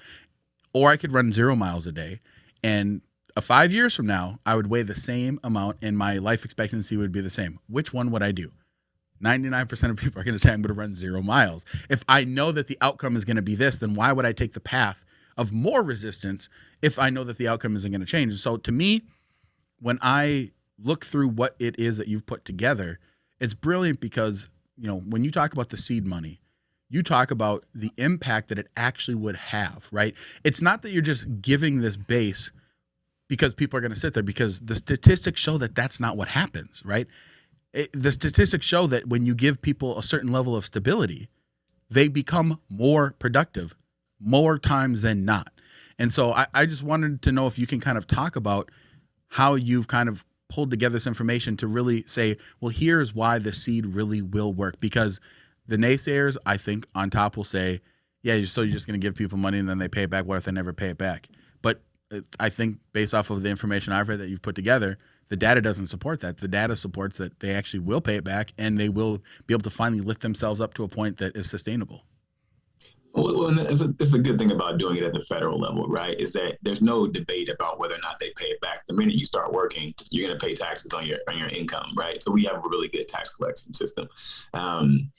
or I could run 0 miles a day, and 5 years from now, I would weigh the same amount and my life expectancy would be the same, which one would I do? 99% of people are going to say I'm going to run 0 miles. If I know that the outcome is going to be this, then why would I take the path of more resistance if I know that the outcome isn't going to change? And so to me, when I look through what it is that you've put together, it's brilliant because, when you talk about the seed money, you talk about the impact that it actually would have, right? It's not that you're just giving this base because people are going to sit there, because the statistics show that that's not what happens, right? The statistics show that when you give people a certain level of stability, they become more productive more times than not. And so I just wanted to know if you can kind of talk about how you've kind of pulled together this information to really say, well, here's why the seed really will work. Because the naysayers, I think, on top will say, yeah, so you're just going to give people money and then they pay it back. What if they never pay it back? But I think based off of the information I've read that you've put together, the data doesn't support that. The data supports that they actually will pay it back and they will be able to finally lift themselves up to a point that is sustainable. Well, and it's a good thing about doing it at the federal level, right? Is that there's no debate about whether or not they pay it back. The minute you start working, you're going to pay taxes on your income, right? So we have a really good tax collection system. And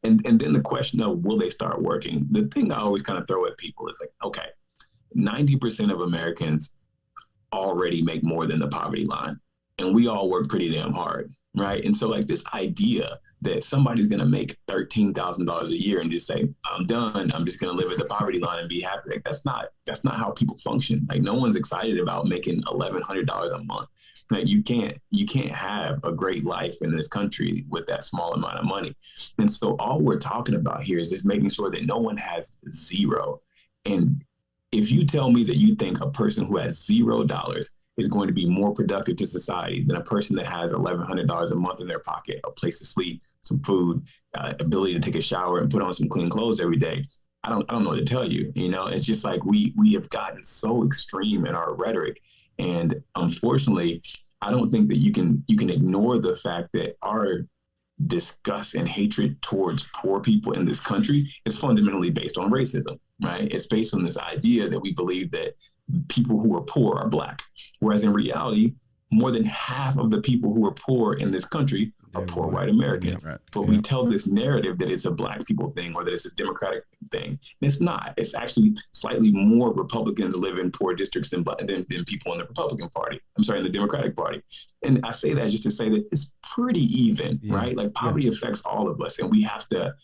then the question of will they start working? The thing I always kind of throw at people is like, okay, 90% of Americans already make more than the poverty line, and we all work pretty damn hard, right? And so like this idea that somebody's going to make $13,000 a year and just say, I'm done, I'm just going to live at the poverty line and be happy. Like, that's not how people function. Like, no one's excited about making $1,100 a month. Like, you can't have a great life in this country with that small amount of money. And so all we're talking about here is just making sure that no one has zero. And if you tell me that you think a person who has $0 is going to be more productive to society than a person that has $1,100 a month in their pocket, a place to sleep, some food, ability to take a shower and put on some clean clothes every day, I don't know what to tell you. It's just like we have gotten so extreme in our rhetoric, and unfortunately, I don't think that you can ignore the fact that our disgust and hatred towards poor people in this country is fundamentally based on racism, right? It's based on this idea that we believe that people who are poor are Black, whereas in reality, more than half of the people who are poor in this country are poor white Americans. Yeah, right. But we tell this narrative that it's a Black people thing or that it's a Democratic thing. And it's not. It's actually slightly more Republicans live in poor districts than people in the Republican Party. I'm sorry, in the Democratic Party. And I say that just to say that it's pretty even, right? Like poverty affects all of us, and we have to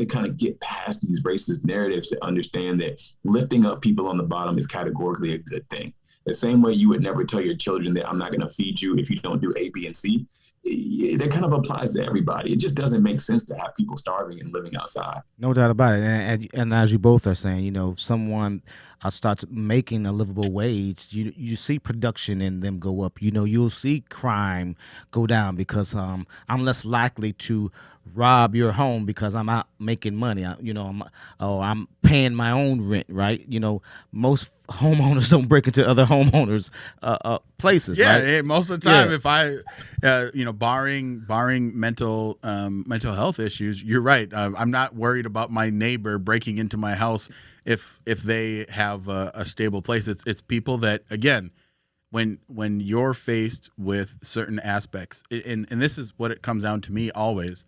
kind of get past these racist narratives to understand that lifting up people on the bottom is categorically a good thing. The same way you would never tell your children that I'm not going to feed you if you don't do A, B, and C. That kind of applies to everybody. It just doesn't make sense to have people starving and living outside. No doubt about it. And as you both are saying, if someone starts making a livable wage, you see production in them go up. You'll see crime go down because I'm less likely to rob your home because I'm out making money. I'm paying my own rent, right? Most homeowners don't break into other homeowners' places. Yeah, right? Most of the time, if I, barring mental health issues, you're right. I'm not worried about my neighbor breaking into my house if they have a stable place. It's people that, again, when you're faced with certain aspects, and this is what it comes down to me always.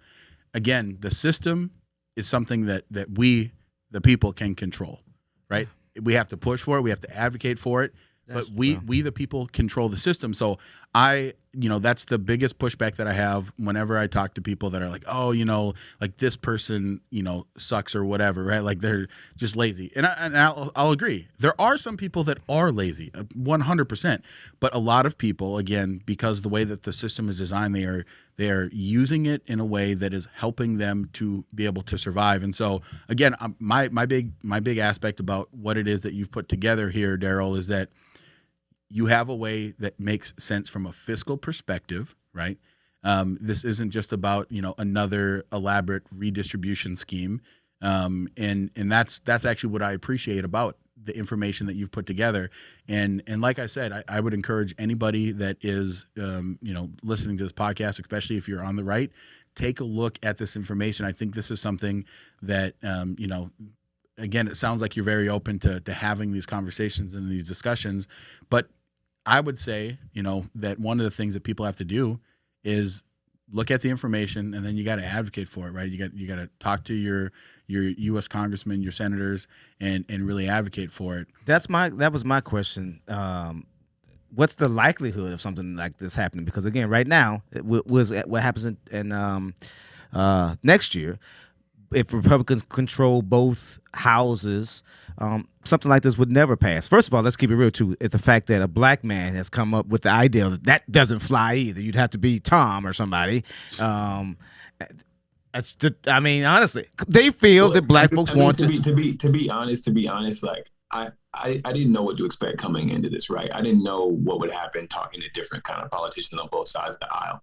Again, the system is something that we, the people can control, right? We have to push for it. We have to advocate for it. But we the people control the system. So that's the biggest pushback that I have whenever I talk to people that are like, oh, like this person, sucks or whatever, right? Like they're just lazy. And I'll agree. There are some people that are lazy, 100%. But a lot of people, again, because the way that the system is designed, they are using it in a way that is helping them to be able to survive. And so, again, my big aspect about what it is that you've put together here, Darryl, is that you have a way that makes sense from a fiscal perspective, right? This isn't just about another elaborate redistribution scheme, and that's actually what I appreciate about the information that you've put together. And like I said, I would encourage anybody that is listening to this podcast, especially if you're on the right, take a look at this information. I think this is something that again, it sounds like you're very open to having these conversations and these discussions, but I would say, that one of the things that people have to do is look at the information, and then you got to advocate for it, right? You got to talk to your U.S. congressmen, your senators, and really advocate for it. That was my question. What's the likelihood of something like this happening? Because again, right now, what happens in next year, if Republicans control both houses, something like this would never pass. First of all, let's keep it real too. It's the fact that a black man has come up with the idea that doesn't fly either. You'd have to be Tom or somebody. That's just, honestly, they feel that black folks want to be honest. Like I didn't know what to expect coming into this. Right, I didn't know what would happen talking to different kind of politicians on both sides of the aisle.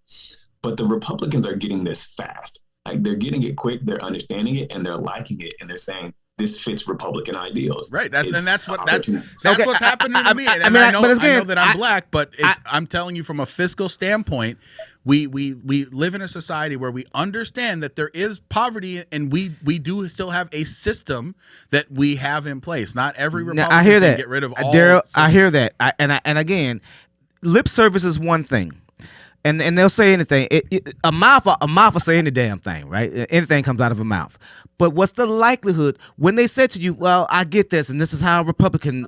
But the Republicans are getting this fast. Like they're getting it quick, they're understanding it, and they're liking it, and they're saying this fits Republican ideals. Right, that's what's happening to me. I know that I'm black, but I'm telling you from a fiscal standpoint, we live in a society where we understand that there is poverty, and we do still have a system that we have in place. Not every Republican I hear that. Get rid of all. Darryl, I hear that. And again, lip service is one thing. And they'll say anything. A mouth will say any damn thing, right? Anything comes out of a mouth. But what's the likelihood when they said to you, well, I get this, and this is how a Republican,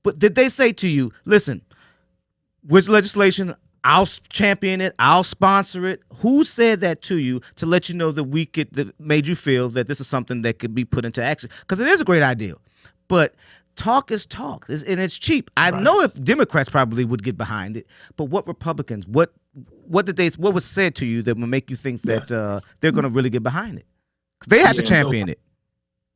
but did they say to you, listen, with legislation, I'll champion it, I'll sponsor it? Who said that to you to let you know that made you feel that this is something that could be put into action? Because it is a great idea. But talk is talk, and it's cheap. I know if Democrats probably would get behind it, but what Republicans, what was said to you that would make you think that they're going to really get behind it? Because they had to champion it.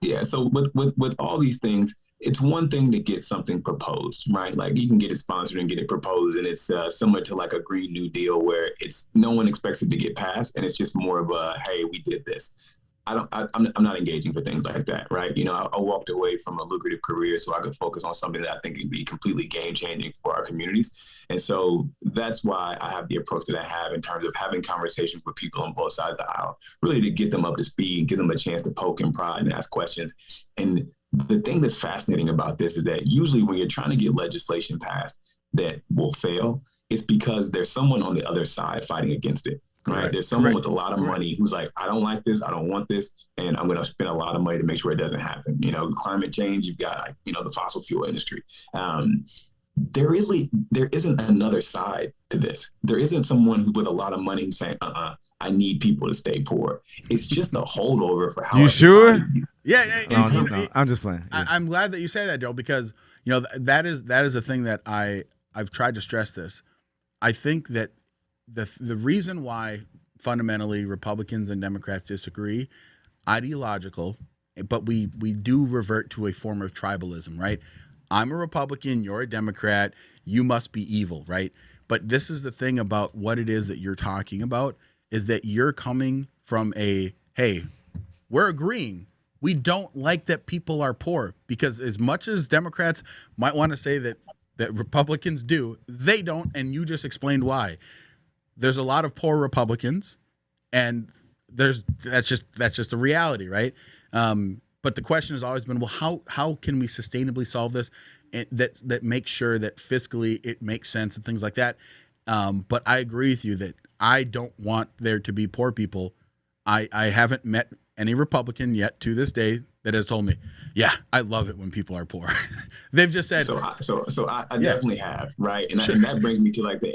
Yeah. So with all these things, it's one thing to get something proposed, right? Like you can get it sponsored and get it proposed, and it's similar to like a Green New Deal where it's no one expects it to get passed, and it's just more of a hey, we did this. I'm not engaging for things like that, right? I walked away from a lucrative career so I could focus on something that I think would be completely game-changing for our communities. And so that's why I have the approach that I have in terms of having conversations with people on both sides of the aisle, really to get them up to speed, give them a chance to poke and prod and ask questions. And the thing that's fascinating about this is that usually when you're trying to get legislation passed that will fail, it's because there's someone on the other side fighting against it. Right. There's someone with a lot of money who's like, I don't like this. I don't want this. And I'm going to spend a lot of money to make sure it doesn't happen. Climate change, you've got, the fossil fuel industry. There isn't another side to this. There isn't someone with a lot of money who's saying, I need people to stay poor. It's just a holdover for how. You sure? Yeah. I'm just playing. Yeah. I'm glad that you say that, Joe, because, that is a thing that I've tried to stress this. I think that the reason why fundamentally Republicans and Democrats disagree, ideological, but we do revert to a form of tribalism, right? I'm a Republican, you're a Democrat, you must be evil, right? But this is the thing about what it is that you're talking about, is that you're coming from hey, we're agreeing. We don't like that people are poor, because as much as Democrats might want to say that Republicans do, they don't, and you just explained why. There's a lot of poor Republicans, and that's just a reality, right? But the question has always been, well, how can we sustainably solve this that makes sure that fiscally it makes sense and things like that? But I agree with you that I don't want there to be poor people. I haven't met any Republican yet to this day that has told me, yeah, I love it when people are poor. They've just said. So I definitely have, right? And, and that brings me to like the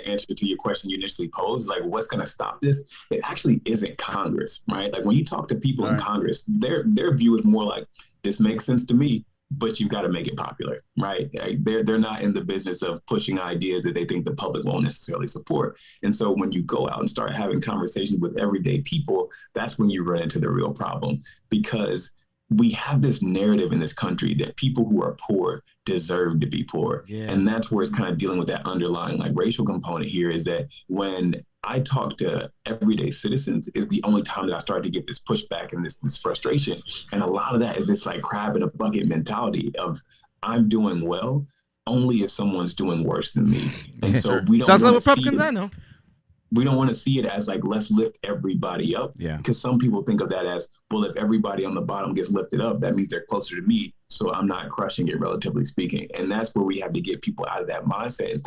answer to your question you initially posed, like what's going to stop this? It actually isn't Congress, right? Like when you talk to people in Congress, their view is more like, this makes sense to me, but you've got to make it popular, right? Like they're not in the business of pushing ideas that they think the public won't necessarily support. And so when you go out and start having conversations with everyday people, that's when you run into the real problem, because we have this narrative in this country that people who are poor deserve to be poor. Yeah. And that's where it's kind of dealing with that underlying like racial component here, is that when I talk to everyday citizens is the only time that I start to get this pushback and this frustration. And a lot of that is this like crab in a bucket mentality of I'm doing well only if someone's doing worse than me. And so we don't sounds like Republicans I know. We don't want to see it as like, let's lift everybody up. Yeah. Because some people think of that as, well, if everybody on the bottom gets lifted up, that means they're closer to me. So I'm not crushing it, relatively speaking. And that's where we have to get people out of that mindset and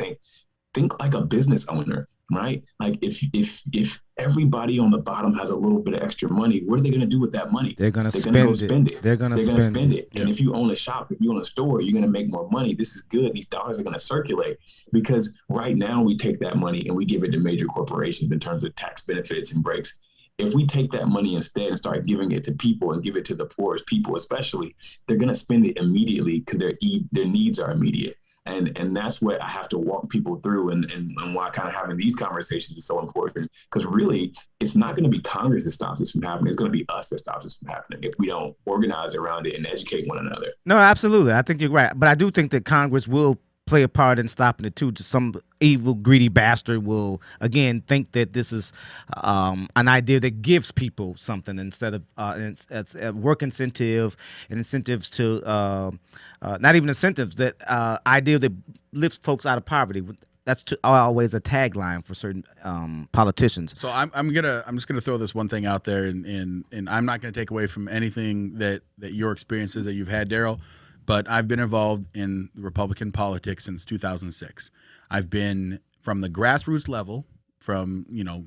think like a business owner, right? Like if everybody on the bottom has a little bit of extra money, what are they going to do with that money? They're going to spend it. They're going to spend it. And if you own a shop, if you own a store, you're going to make more money. This is good. These dollars are going to circulate, because right now we take that money and we give it to major corporations in terms of tax benefits and breaks. If we take that money instead and start giving it to people and give it to the poorest people, especially, they're going to spend it immediately because their needs are immediate. And that's what I have to walk people through, and why kind of having these conversations is so important, because really it's not going to be Congress that stops this from happening. It's going to be us that stops this from happening if we don't organize around it and educate one another. No, absolutely. I think you're right. But I do think that Congress will play a part in stopping it too. Just some evil, greedy bastard will again think that this is an idea that gives people something instead of it's a work incentive and incentives to not even incentives, that idea that lifts folks out of poverty. That's always a tagline for certain politicians. So I'm just gonna throw this one thing out there, and I'm not gonna take away from anything that your experiences that you've had, Darryl. But I've been involved in Republican politics since 2006. I've been from the grassroots level, from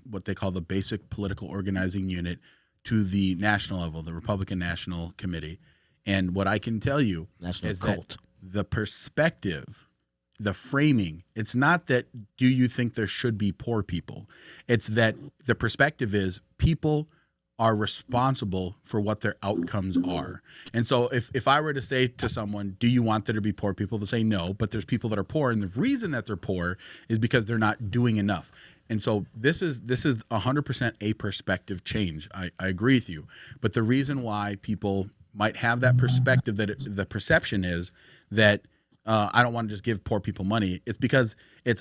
what they call the basic political organizing unit, to the national level, the Republican National Committee. And what I can tell you is that the perspective, the framing, it's not that do you think there should be poor people? It's that the perspective is people are responsible for what their outcomes are. And so if I were to say to someone, do you want there to be poor people? They'll say no, but there's people that are poor, and the reason that they're poor is because they're not doing enough. And so this is 100% a perspective change. I agree with you. But the reason why people might have that perspective, that the perception is that I don't want to just give poor people money, it's because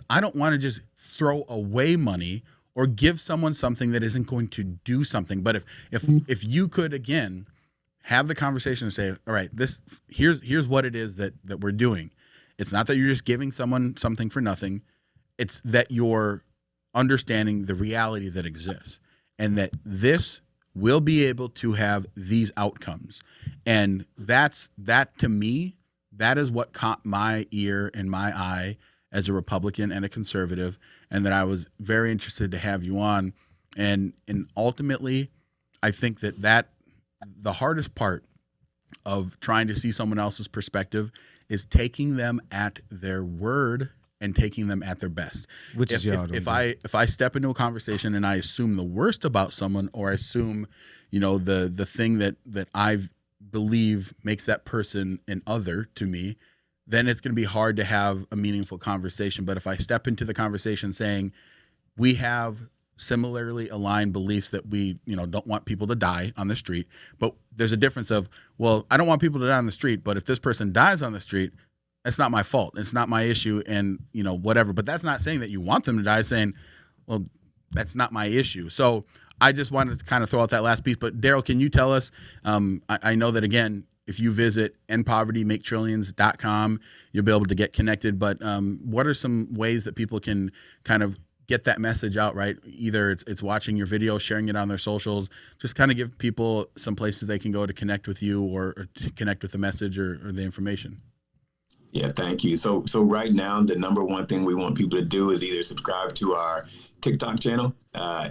I don't want to just throw away money or give someone something that isn't going to do something. But if you could, again, have the conversation and say, all right, here's what it is that we're doing. It's not that you're just giving someone something for nothing. It's that you're understanding the reality that exists, and that this will be able to have these outcomes. And that to me, that is what caught my ear and my eye as a Republican and a conservative, and that I was very interested to have you on. And ultimately, I think that the hardest part of trying to see someone else's perspective is taking them at their word and taking them at their best. Which is if I step into a conversation and I assume the worst about someone, or I assume, the thing that I believe makes that person an other to me, then it's going to be hard to have a meaningful conversation. But if I step into the conversation saying we have similarly aligned beliefs that we, don't want people to die on the street, but there's a difference of, well, I don't want people to die on the street, but if this person dies on the street, it's not my fault. It's not my issue, and whatever. But that's not saying that you want them to die. It's saying, well, that's not my issue. So I just wanted to kind of throw out that last piece. But Darryl, can you tell us? I know that, again, if you visit endpovertymaketrillions.com, you'll be able to get connected. But what are some ways that people can kind of get that message out, right? Either it's watching your video, sharing it on their socials, just kind of give people some places they can go to connect with you, or to connect with the message or the information. Yeah, thank you. So right now, the number one thing we want people to do is either subscribe to our TikTok channel,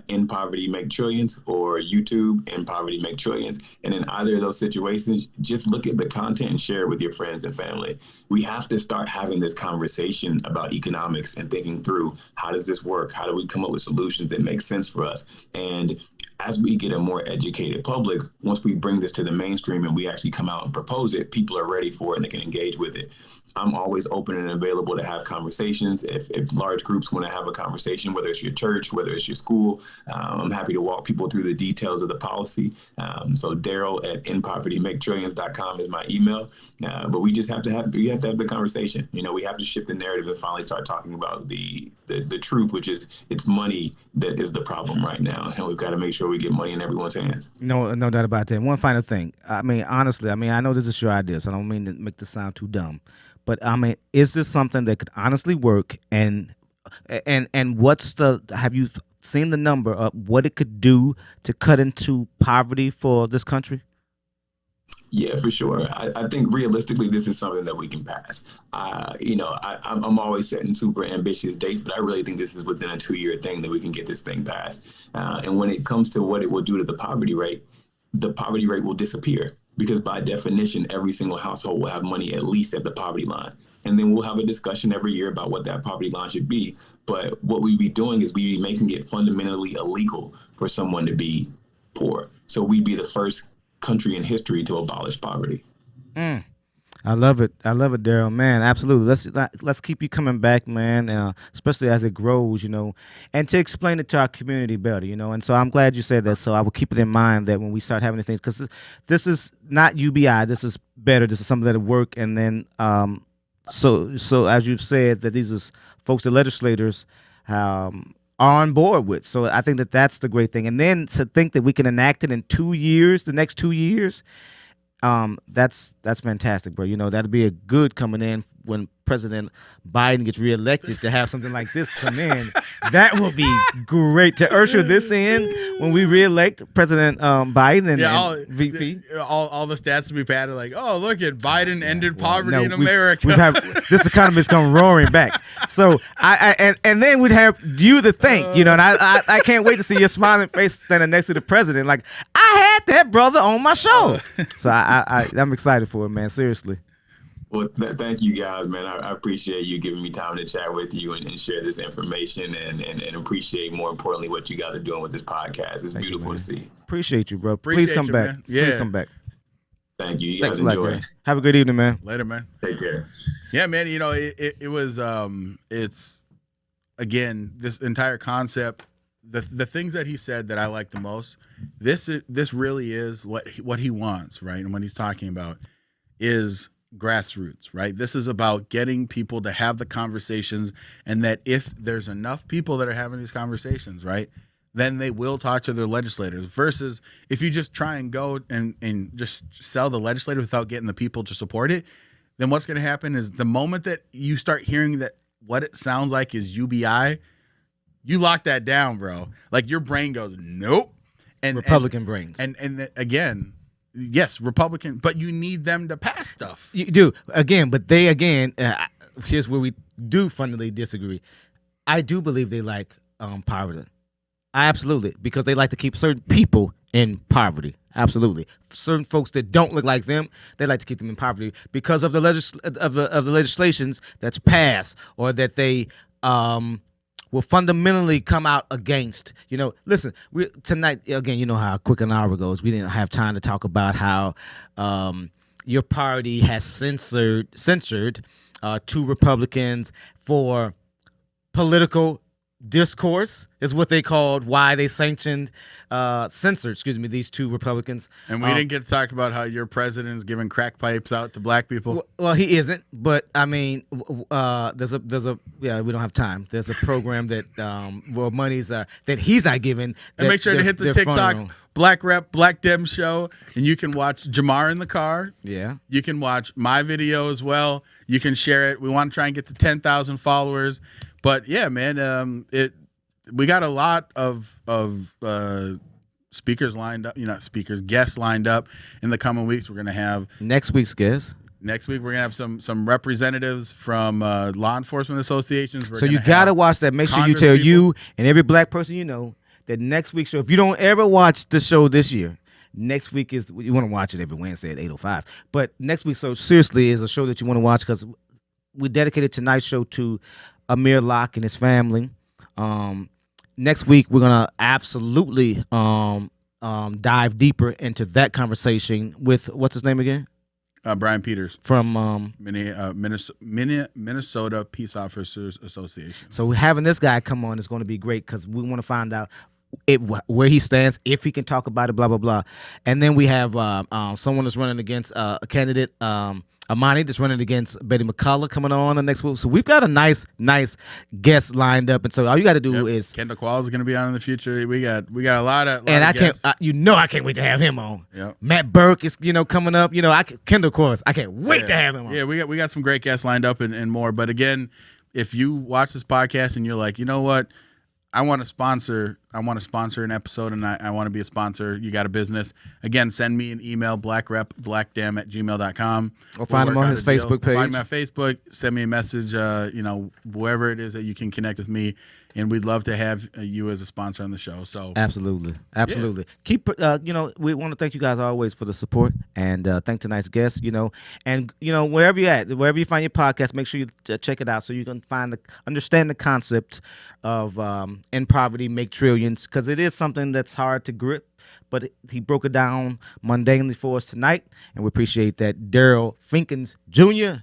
In Poverty Make Trillions, or YouTube, In Poverty Make Trillions. And in either of those situations, just look at the content and share it with your friends and family. We have to start having this conversation about economics and thinking through, how does this work? How do we come up with solutions that make sense for us? And as we get a more educated public, once we bring this to the mainstream and we actually come out and propose it, people are ready for it and they can engage with it. I'm always open and available to have conversations. If large groups want to have a conversation, whether it's your church, whether it's your school, I'm happy to walk people through the details of the policy. So Darryl at inpovertymaketrillions.com is my email. But we just have to have the conversation. You know, we have to shift the narrative and finally start talking about the truth, which is it's money that is the problem right now. And we've got to make sure we get money in everyone's hands. No doubt about that. One final thing. I mean, honestly, I know this is your idea, so I don't mean to make this sound too dumb. But I mean, is this something that could honestly work? And have you seen the number of what it could do to cut into poverty for this country? Yeah, for sure. I think realistically, this is something that we can pass. I'm always setting super ambitious dates, but I really think this is within a 2-year thing that we can get this thing passed. And when it comes to what it will do to the poverty rate will disappear. Because by definition, every single household will have money at least at the poverty line. And then we'll have a discussion every year about what that poverty line should be. But what we'd be doing is we'd be making it fundamentally illegal for someone to be poor. So we'd be the first country in history to abolish poverty. I love it, Darryl. Man, absolutely. Let's keep you coming back, man. Especially as it grows, you know, and to explain it to our community better, you know. And so I'm glad you said that. So I will keep it in mind that when we start having these things, because this is not UBI. This is better. This is something that'll work. And then, so as you've said, that these is folks, the legislators, are on board with. So I think that's the great thing. And then to think that we can enact it in 2 years, the next 2 years. That's fantastic, bro. You know, that'd be a good coming in when President Biden gets reelected to have something like this come in. That will be great to usher this in when we reelect President Biden and VP. All the stats will be padded like, oh, look at Biden ended poverty in America. This economy's come roaring back. So and then we'd have you to thank, you know, and I can't wait to see your smiling face standing next to the president. Like, I had that brother on my show. So I'm excited for it, man. Seriously. Well, thank you guys, man. I appreciate you giving me time to chat with you and share this information and appreciate, more importantly, what you guys are doing with this podcast. It's beautiful to see. Appreciate you, bro. Please come back. Man. Yeah. Please come back. Thank you. You Thanks guys enjoy. Have a good evening, man. Later, man. Take care. Yeah, man. You know, it was it's again, this entire concept. The things that he said that I like the most. This really is what he wants, right? And what he's talking about is grassroots, right? This is about getting people to have the conversations, and that if there's enough people that are having these conversations, right, then they will talk to their legislators, versus if you just try and go and just sell the legislator without getting the people to support it, then what's going to happen is the moment that you start hearing that what it sounds like is UBI, you lock that down, bro. Like, your brain goes, nope. And Republican brains. And again, yes, Republican, but you need them to pass stuff. You do. Again, but they, here's where we do fundamentally disagree. I do believe they like poverty. Absolutely. Because they like to keep certain people in poverty. Absolutely. Certain folks that don't look like them, they like to keep them in poverty because of the legislations that's passed, or that they will fundamentally come out against. You know, listen, tonight, again, you know how quick an hour goes. We didn't have time to talk about how your party has censored 2 Republicans for political discourse, is what they called, why they censored, these 2 Republicans. And we didn't get to talk about how your president is giving crack pipes out to black people. Well, he isn't, but I mean, there's a we don't have time. There's a program that where monies are that he's not giving. And make sure to hit the TikTok Black Rep Black Dem show, and you can watch Jamar in the car. Yeah, you can watch my video as well. You can share it. We want to try and get to 10,000 followers. But yeah, man, we got a lot of speakers lined up. Guests lined up in the coming weeks. We're gonna have next week's guest. Next week we're gonna have some representatives from law enforcement associations. So you gotta watch that. Make sure you tell you and every black person you know that next week's show, if you don't ever watch the show this year, next week is, you want to watch it every Wednesday at 8:05. But next week, so seriously, is a show that you want to watch because we dedicated tonight's show to Amir Locke and his family. Next week, we're going to absolutely dive deeper into that conversation with, what's his name again? Brian Peters from Minnesota Peace Officers Association. So having this guy come on is going to be great because we want to find out where he stands, if he can talk about it, blah blah blah. And then we have someone that's running against a candidate, Amani, that's running against Betty McCullough, coming on the next week. So we've got a nice guest lined up, and so all you got to do is Kendall Qualls is going to be on in the future. We got a lot of and I guests. can't I can't wait to have him on. Yep. Matt Burke is coming up. Kendall Qualls, I can't wait to have him on. Yeah, we got some great guests lined up and more. But again, if you watch this podcast and you're like, you know what, I want to sponsor an episode and I want to be a sponsor. You got a business. Again, send me an email, blackrepblackdam@gmail.com. Or find him on his Facebook page. Find me on Facebook. Send me a message, wherever it is that you can connect with me. And we'd love to have you as a sponsor on the show. So absolutely. Keep we want to thank you guys always for the support and thank tonight's guests. And wherever you're at, wherever you find your podcast, make sure you check it out so you can understand the concept of in poverty make trillions, because it is something that's hard to grip. But he broke it down mundanely for us tonight, and we appreciate that. Darryl Finkton Jr.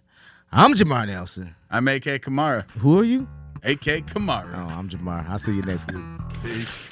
I'm Jamar Nelson. I'm AK Kamara. Who are you? AK Kamara. Oh, I'm Jamar. I'll see you next week. Peace.